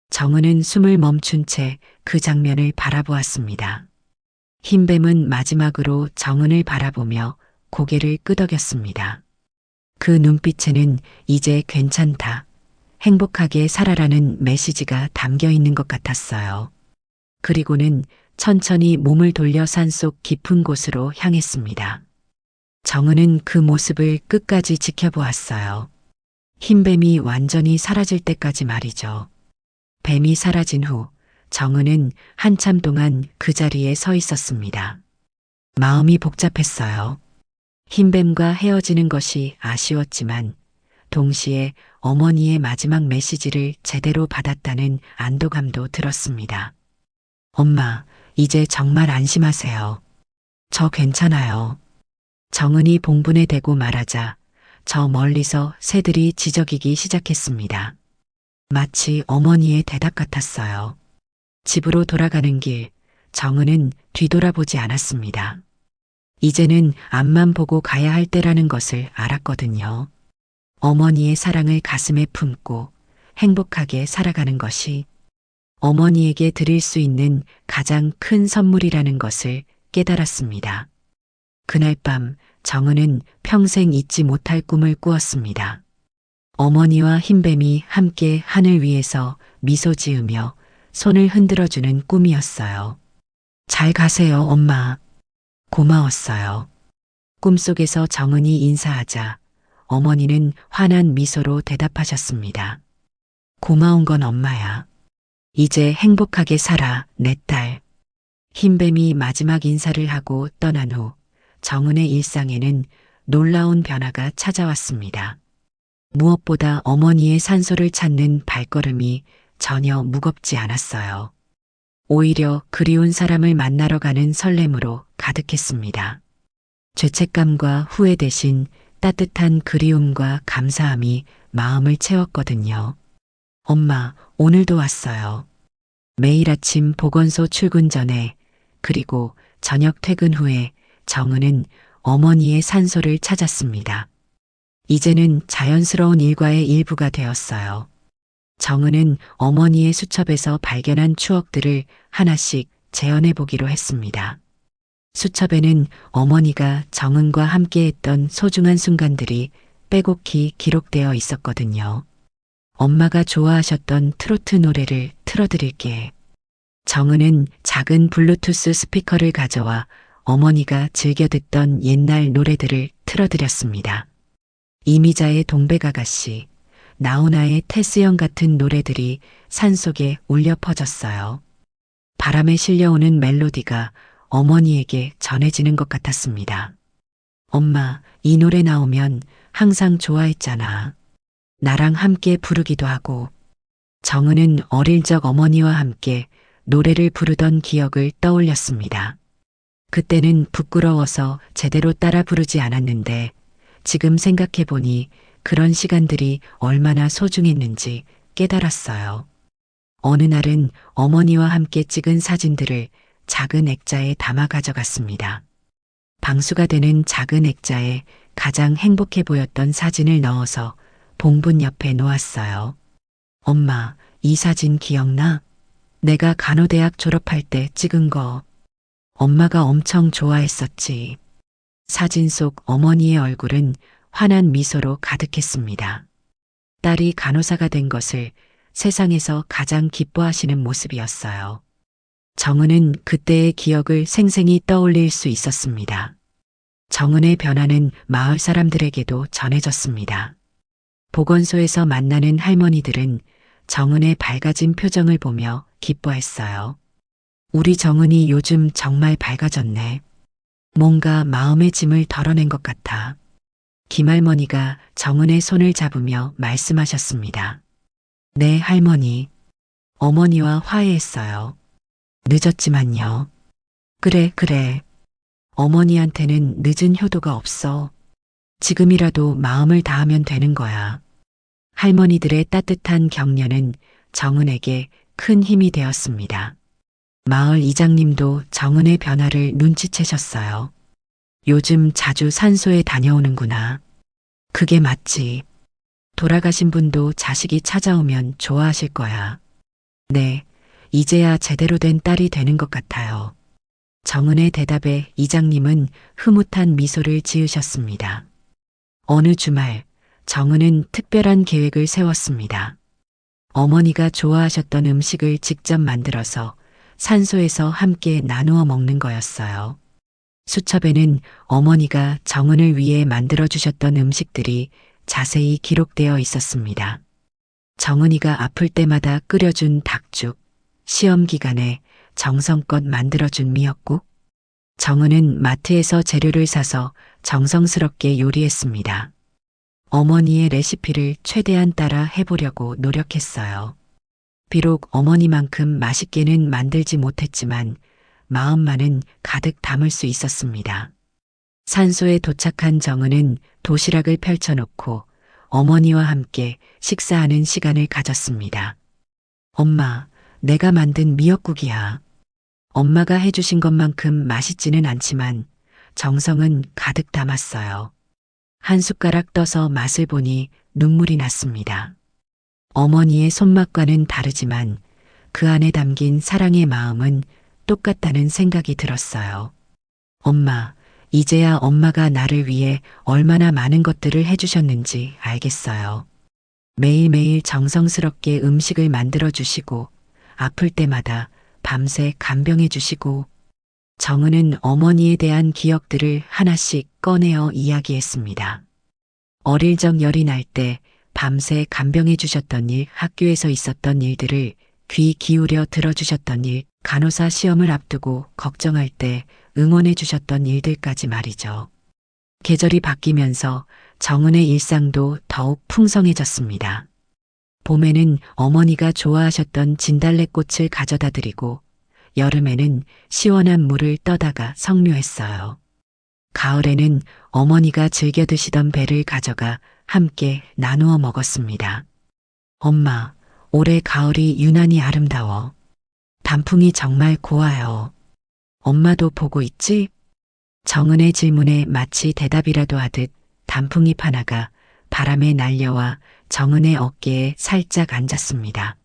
정은은 숨을 멈춘 채 그 장면을 바라보았습니다. 흰뱀은 마지막으로 정은을 바라보며 고개를 끄덕였습니다. 그 눈빛에는 이제 괜찮다, 행복하게 살아라는 메시지가 담겨 있는 것 같았어요. 그리고는 천천히 몸을 돌려 산속 깊은 곳으로 향했습니다. 정은은 그 모습을 끝까지 지켜보았어요. 흰뱀이 완전히 사라질 때까지 말이죠. 뱀이 사라진 후 정은은 한참 동안 그 자리에 서 있었습니다. 마음이 복잡했어요. 흰뱀과 헤어지는 것이 아쉬웠지만 동시에 어머니의 마지막 메시지를 제대로 받았다는 안도감도 들었습니다. 엄마, 이제 정말 안심하세요. 저 괜찮아요. 정은이 봉분에 대고 말하자 저 멀리서 새들이 지저귀기 시작했습니다. 마치 어머니의 대답 같았어요. 집으로 돌아가는 길, 정은은 뒤돌아보지 않았습니다. 이제는 앞만 보고 가야 할 때라는 것을 알았거든요. 어머니의 사랑을 가슴에 품고 행복하게 살아가는 것이 어머니에게 드릴 수 있는 가장 큰 선물이라는 것을 깨달았습니다. 그날 밤 정은은 평생 잊지 못할 꿈을 꾸었습니다. 어머니와 흰뱀이 함께 하늘 위에서 미소 지으며 손을 흔들어주는 꿈이었어요. 잘 가세요, 엄마. 고마웠어요. 꿈속에서 정은이 인사하자 어머니는 환한 미소로 대답하셨습니다. 고마운 건 엄마야. 이제 행복하게 살아, 내 딸. 흰뱀이 마지막 인사를 하고 떠난 후 정은의 일상에는 놀라운 변화가 찾아왔습니다. 무엇보다 어머니의 산소를 찾는 발걸음이 전혀 무겁지 않았어요. 오히려 그리운 사람을 만나러 가는 설렘으로 가득했습니다. 죄책감과 후회 대신 따뜻한 그리움과 감사함이 마음을 채웠거든요. 엄마, 오늘도 왔어요. 매일 아침 보건소 출근 전에 그리고 저녁 퇴근 후에 정은은 어머니의 산소를 찾았습니다. 이제는 자연스러운 일과의 일부가 되었어요. 정은은 어머니의 수첩에서 발견한 추억들을 하나씩 재현해 보기로 했습니다. 수첩에는 어머니가 정은과 함께했던 소중한 순간들이 빼곡히 기록되어 있었거든요. 엄마가 좋아하셨던 트로트 노래를 틀어드릴게. 정은은 작은 블루투스 스피커를 가져와 어머니가 즐겨 듣던 옛날 노래들을 틀어드렸습니다. 이미자의 동백아가씨, 나훈아의 테스형 같은 노래들이 산속에 울려 퍼졌어요. 바람에 실려오는 멜로디가 어머니에게 전해지는 것 같았습니다. 엄마, 이 노래 나오면 항상 좋아했잖아. 나랑 함께 부르기도 하고. 정은은 어릴 적 어머니와 함께 노래를 부르던 기억을 떠올렸습니다. 그때는 부끄러워서 제대로 따라 부르지 않았는데 지금 생각해보니 그런 시간들이 얼마나 소중했는지 깨달았어요. 어느 날은 어머니와 함께 찍은 사진들을 작은 액자에 담아 가져갔습니다. 방수가 되는 작은 액자에 가장 행복해 보였던 사진을 넣어서 봉분 옆에 놓았어요. 엄마, 이 사진 기억나? 내가 간호대학 졸업할 때 찍은 거. 엄마가 엄청 좋아했었지. 사진 속 어머니의 얼굴은 환한 미소로 가득했습니다. 딸이 간호사가 된 것을 세상에서 가장 기뻐하시는 모습이었어요. 정은은 그때의 기억을 생생히 떠올릴 수 있었습니다. 정은의 변화는 마을 사람들에게도 전해졌습니다. 보건소에서 만나는 할머니들은 정은의 밝아진 표정을 보며 기뻐했어요. 우리 정은이 요즘 정말 밝아졌네. 뭔가 마음의 짐을 덜어낸 것 같아. 김할머니가 정은의 손을 잡으며 말씀하셨습니다. 네, 할머니. 어머니와 화해했어요. 늦었지만요. 그래. 어머니한테는 늦은 효도가 없어. 지금이라도 마음을 다하면 되는 거야. 할머니들의 따뜻한 격려는 정은에게 큰 힘이 되었습니다. 마을 이장님도 정은의 변화를 눈치채셨어요. 요즘 자주 산소에 다녀오는구나. 그게 맞지. 돌아가신 분도 자식이 찾아오면 좋아하실 거야. 네, 이제야 제대로 된 딸이 되는 것 같아요. 정은의 대답에 이장님은 흐뭇한 미소를 지으셨습니다. 어느 주말, 정은은 특별한 계획을 세웠습니다. 어머니가 좋아하셨던 음식을 직접 만들어서 산소에서 함께 나누어 먹는 거였어요. 수첩에는 어머니가 정은을 위해 만들어주셨던 음식들이 자세히 기록되어 있었습니다. 정은이가 아플 때마다 끓여준 닭죽, 시험 기간에 정성껏 만들어준 미역국. 정은은 마트에서 재료를 사서 정성스럽게 요리했습니다. 어머니의 레시피를 최대한 따라 해보려고 노력했어요. 비록 어머니만큼 맛있게는 만들지 못했지만 마음만은 가득 담을 수 있었습니다. 산소에 도착한 정은은 도시락을 펼쳐놓고 어머니와 함께 식사하는 시간을 가졌습니다. 엄마, 내가 만든 미역국이야. 엄마가 해주신 것만큼 맛있지는 않지만 정성은 가득 담았어요. 한 숟가락 떠서 맛을 보니 눈물이 났습니다. 어머니의 손맛과는 다르지만 그 안에 담긴 사랑의 마음은 똑같다는 생각이 들었어요. 엄마, 이제야 엄마가 나를 위해 얼마나 많은 것들을 해주셨는지 알겠어요. 매일매일 정성스럽게 음식을 만들어주시고 아플 때마다 밤새 간병해주시고. 정은은 어머니에 대한 기억들을 하나씩 꺼내어 이야기했습니다. 어릴 적 열이 날 때 밤새 간병해 주셨던 일, 학교에서 있었던 일들을 귀 기울여 들어주셨던 일, 간호사 시험을 앞두고 걱정할 때 응원해 주셨던 일들까지 말이죠. 계절이 바뀌면서 정은의 일상도 더욱 풍성해졌습니다. 봄에는 어머니가 좋아하셨던 진달래꽃을 가져다 드리고 여름에는 시원한 물을 떠다가 석류했어요. 가을에는 어머니가 즐겨 드시던 배를 가져가 함께 나누어 먹었습니다. 엄마, 올해 가을이 유난히 아름다워. 단풍이 정말 고와요. 엄마도 보고 있지? 정은의 질문에 마치 대답이라도 하듯 단풍잎 하나가 바람에 날려와 정은의 어깨에 살짝 앉았습니다.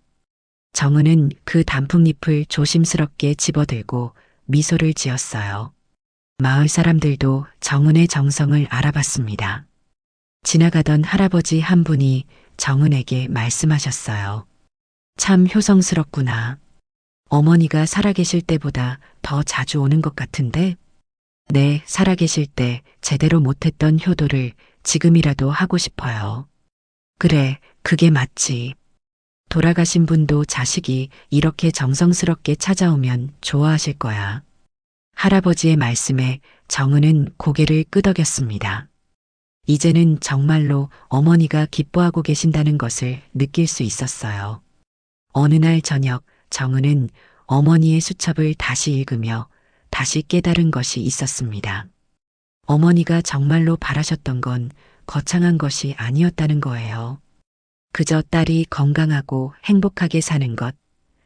정은은 그 단풍잎을 조심스럽게 집어들고 미소를 지었어요. 마을 사람들도 정은의 정성을 알아봤습니다. 지나가던 할아버지 한 분이 정은에게 말씀하셨어요. 참 효성스럽구나. 어머니가 살아계실 때보다 더 자주 오는 것 같은데? 네, 살아계실 때 제대로 못했던 효도를 지금이라도 하고 싶어요. 그래, 그게 맞지. 돌아가신 분도 자식이 이렇게 정성스럽게 찾아오면 좋아하실 거야. 할아버지의 말씀에 정은은 고개를 끄덕였습니다. 이제는 정말로 어머니가 기뻐하고 계신다는 것을 느낄 수 있었어요. 어느 날 저녁 정은은 어머니의 수첩을 다시 읽으며 다시 깨달은 것이 있었습니다. 어머니가 정말로 바라셨던 건 거창한 것이 아니었다는 거예요. 그저 딸이 건강하고 행복하게 사는 것,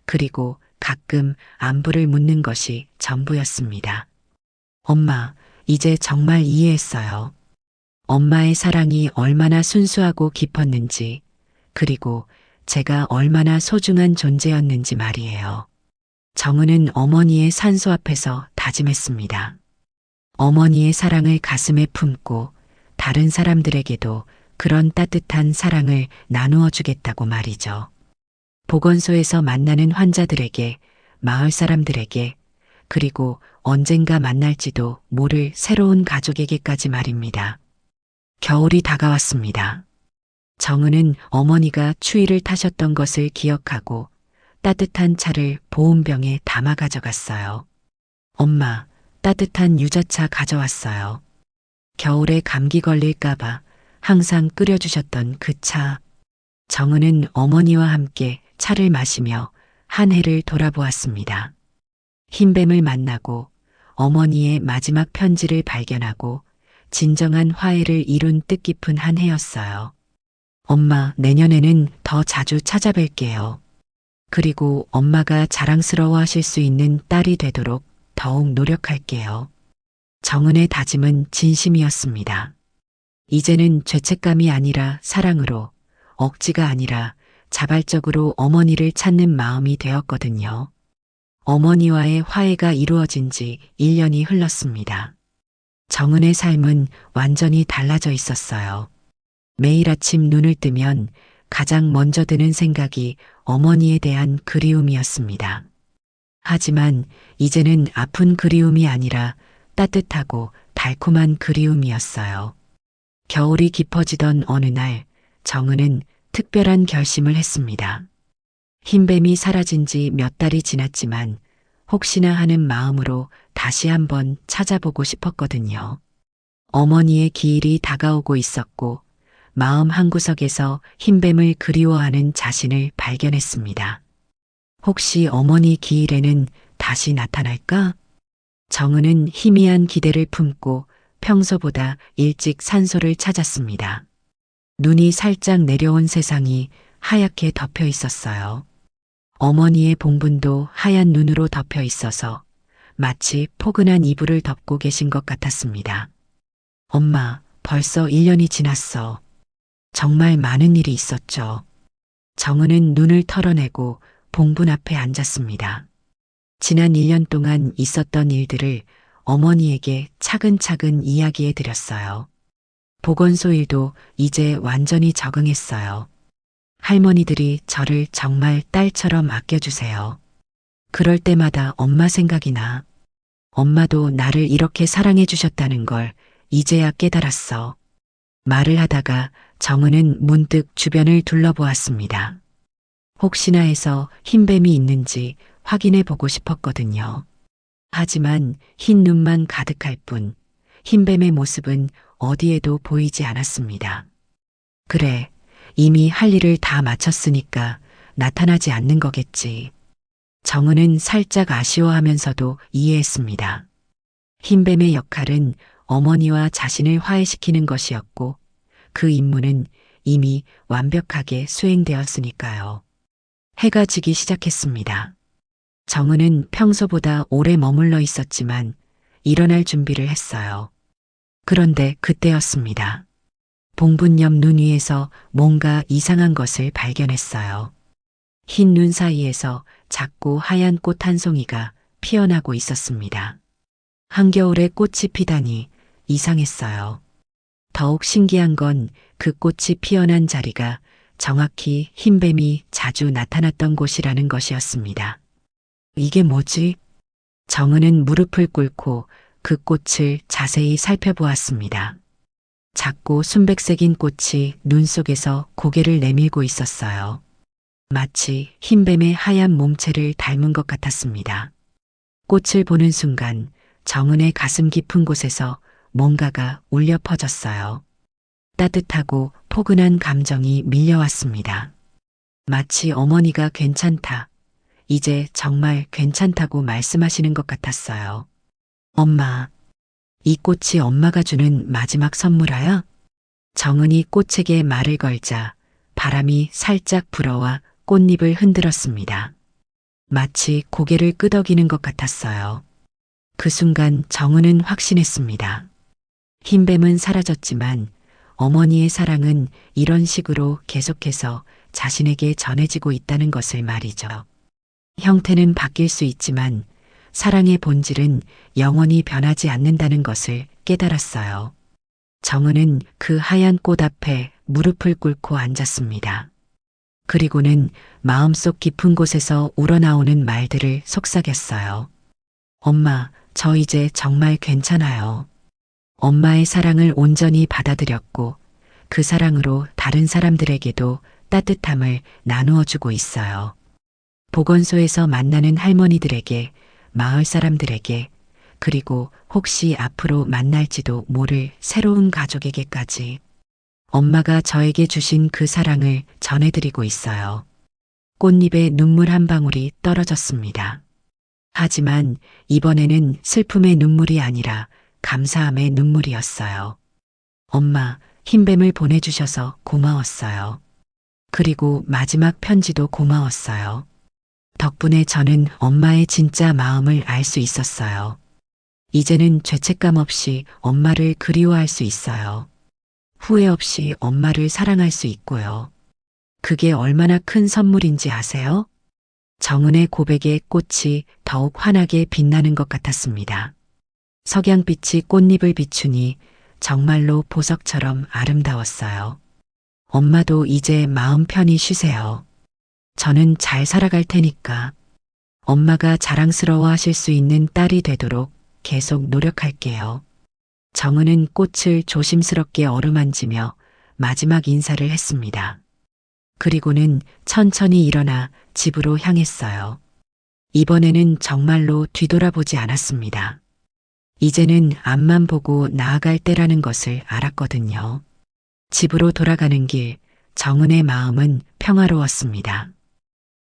그리고 가끔 안부를 묻는 것이 전부였습니다. 엄마, 이제 정말 이해했어요. 엄마의 사랑이 얼마나 순수하고 깊었는지, 그리고 제가 얼마나 소중한 존재였는지 말이에요. 정은은 어머니의 산소 앞에서 다짐했습니다. 어머니의 사랑을 가슴에 품고 다른 사람들에게도 그런 따뜻한 사랑을 나누어 주겠다고 말이죠. 보건소에서 만나는 환자들에게, 마을 사람들에게, 그리고 언젠가 만날지도 모를 새로운 가족에게까지 말입니다. 겨울이 다가왔습니다. 정은은 어머니가 추위를 타셨던 것을 기억하고 따뜻한 차를 보온병에 담아 가져갔어요. 엄마, 따뜻한 유자차 가져왔어요. 겨울에 감기 걸릴까봐 항상 끓여주셨던 그 차. 정은은 어머니와 함께 차를 마시며 한 해를 돌아보았습니다. 흰뱀을 만나고 어머니의 마지막 편지를 발견하고 진정한 화해를 이룬 뜻깊은 한 해였어요. 엄마, 내년에는 더 자주 찾아뵐게요. 그리고 엄마가 자랑스러워하실 수 있는 딸이 되도록 더욱 노력할게요. 정은의 다짐은 진심이었습니다. 이제는 죄책감이 아니라 사랑으로, 억지가 아니라 자발적으로 어머니를 찾는 마음이 되었거든요. 어머니와의 화해가 이루어진 지 1년이 흘렀습니다. 정은의 삶은 완전히 달라져 있었어요. 매일 아침 눈을 뜨면 가장 먼저 드는 생각이 어머니에 대한 그리움이었습니다. 하지만 이제는 아픈 그리움이 아니라 따뜻하고 달콤한 그리움이었어요. 겨울이 깊어지던 어느 날 정은은 특별한 결심을 했습니다. 흰뱀이 사라진 지 몇 달이 지났지만 혹시나 하는 마음으로 다시 한번 찾아보고 싶었거든요. 어머니의 기일이 다가오고 있었고 마음 한구석에서 흰뱀을 그리워하는 자신을 발견했습니다. 혹시 어머니 기일에는 다시 나타날까? 정은은 희미한 기대를 품고 평소보다 일찍 산소를 찾았습니다. 눈이 살짝 내려온 세상이 하얗게 덮여 있었어요. 어머니의 봉분도 하얀 눈으로 덮여 있어서 마치 포근한 이불을 덮고 계신 것 같았습니다. 엄마, 벌써 1년이 지났어. 정말 많은 일이 있었죠. 정은은 눈을 털어내고 봉분 앞에 앉았습니다. 지난 1년 동안 있었던 일들을 어머니에게 차근차근 이야기해 드렸어요. 보건소 일도 이제 완전히 적응했어요. 할머니들이 저를 정말 딸처럼 아껴주세요. 그럴 때마다 엄마 생각이 나. 엄마도 나를 이렇게 사랑해 주셨다는 걸 이제야 깨달았어. 말을 하다가 정은은 문득 주변을 둘러보았습니다. 혹시나 해서 흰뱀이 있는지 확인해 보고 싶었거든요. 하지만 흰 눈만 가득할 뿐 흰뱀의 모습은 어디에도 보이지 않았습니다. 그래, 이미 할 일을 다 마쳤으니까 나타나지 않는 거겠지. 정은은 살짝 아쉬워하면서도 이해했습니다. 흰뱀의 역할은 어머니와 자신을 화해시키는 것이었고 그 임무는 이미 완벽하게 수행되었으니까요. 해가 지기 시작했습니다. 정은은 평소보다 오래 머물러 있었지만 일어날 준비를 했어요. 그런데 그때였습니다. 봉분 옆 눈 위에서 뭔가 이상한 것을 발견했어요. 흰 눈 사이에서 작고 하얀 꽃 한 송이가 피어나고 있었습니다. 한겨울에 꽃이 피다니 이상했어요. 더욱 신기한 건 그 꽃이 피어난 자리가 정확히 흰뱀이 자주 나타났던 곳이라는 것이었습니다. 이게 뭐지? 정은은 무릎을 꿇고 그 꽃을 자세히 살펴보았습니다. 작고 순백색인 꽃이 눈 속에서 고개를 내밀고 있었어요. 마치 흰뱀의 하얀 몸체를 닮은 것 같았습니다. 꽃을 보는 순간 정은의 가슴 깊은 곳에서 뭔가가 울려 퍼졌어요. 따뜻하고 포근한 감정이 밀려왔습니다. 마치 어머니가 괜찮다, 이제 정말 괜찮다고 말씀하시는 것 같았어요. 엄마, 이 꽃이 엄마가 주는 마지막 선물이야? 정은이 꽃에게 말을 걸자 바람이 살짝 불어와 꽃잎을 흔들었습니다. 마치 고개를 끄덕이는 것 같았어요. 그 순간 정은은 확신했습니다. 흰뱀은 사라졌지만 어머니의 사랑은 이런 식으로 계속해서 자신에게 전해지고 있다는 것을 말이죠. 형태는 바뀔 수 있지만 사랑의 본질은 영원히 변하지 않는다는 것을 깨달았어요. 정은은 그 하얀 꽃 앞에 무릎을 꿇고 앉았습니다. 그리고는 마음속 깊은 곳에서 우러나오는 말들을 속삭였어요. 엄마, 저 이제 정말 괜찮아요. 엄마의 사랑을 온전히 받아들였고 그 사랑으로 다른 사람들에게도 따뜻함을 나누어 주고 있어요. 보건소에서 만나는 할머니들에게, 마을 사람들에게, 그리고 혹시 앞으로 만날지도 모를 새로운 가족에게까지 엄마가 저에게 주신 그 사랑을 전해드리고 있어요. 꽃잎에 눈물 한 방울이 떨어졌습니다. 하지만 이번에는 슬픔의 눈물이 아니라 감사함의 눈물이었어요. 엄마, 흰뱀을 보내주셔서 고마웠어요. 그리고 마지막 편지도 고마웠어요. 덕분에 저는 엄마의 진짜 마음을 알 수 있었어요. 이제는 죄책감 없이 엄마를 그리워할 수 있어요. 후회 없이 엄마를 사랑할 수 있고요. 그게 얼마나 큰 선물인지 아세요? 정은의 고백에 꽃이 더욱 환하게 빛나는 것 같았습니다. 석양빛이 꽃잎을 비추니 정말로 보석처럼 아름다웠어요. 엄마도 이제 마음 편히 쉬세요. 저는 잘 살아갈 테니까 엄마가 자랑스러워 하실 수 있는 딸이 되도록 계속 노력할게요. 정은은 꽃을 조심스럽게 어루만지며 마지막 인사를 했습니다. 그리고는 천천히 일어나 집으로 향했어요. 이번에는 정말로 뒤돌아보지 않았습니다. 이제는 앞만 보고 나아갈 때라는 것을 알았거든요. 집으로 돌아가는 길, 정은의 마음은 평화로웠습니다.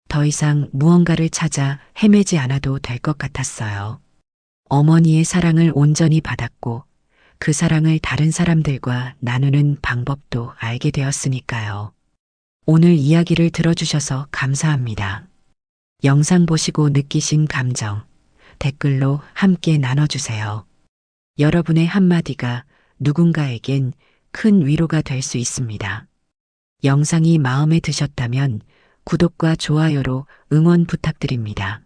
더 이상 무언가를 찾아 헤매지 않아도 될 것 같았어요. 어머니의 사랑을 온전히 받았고 그 사랑을 다른 사람들과 나누는 방법도 알게 되었으니까요. 오늘 이야기를 들어주셔서 감사합니다. 영상 보시고 느끼신 감정, 댓글로 함께 나눠주세요. 여러분의 한마디가 누군가에겐 큰 위로가 될 수 있습니다. 영상이 마음에 드셨다면 구독과 좋아요로 응원 부탁드립니다.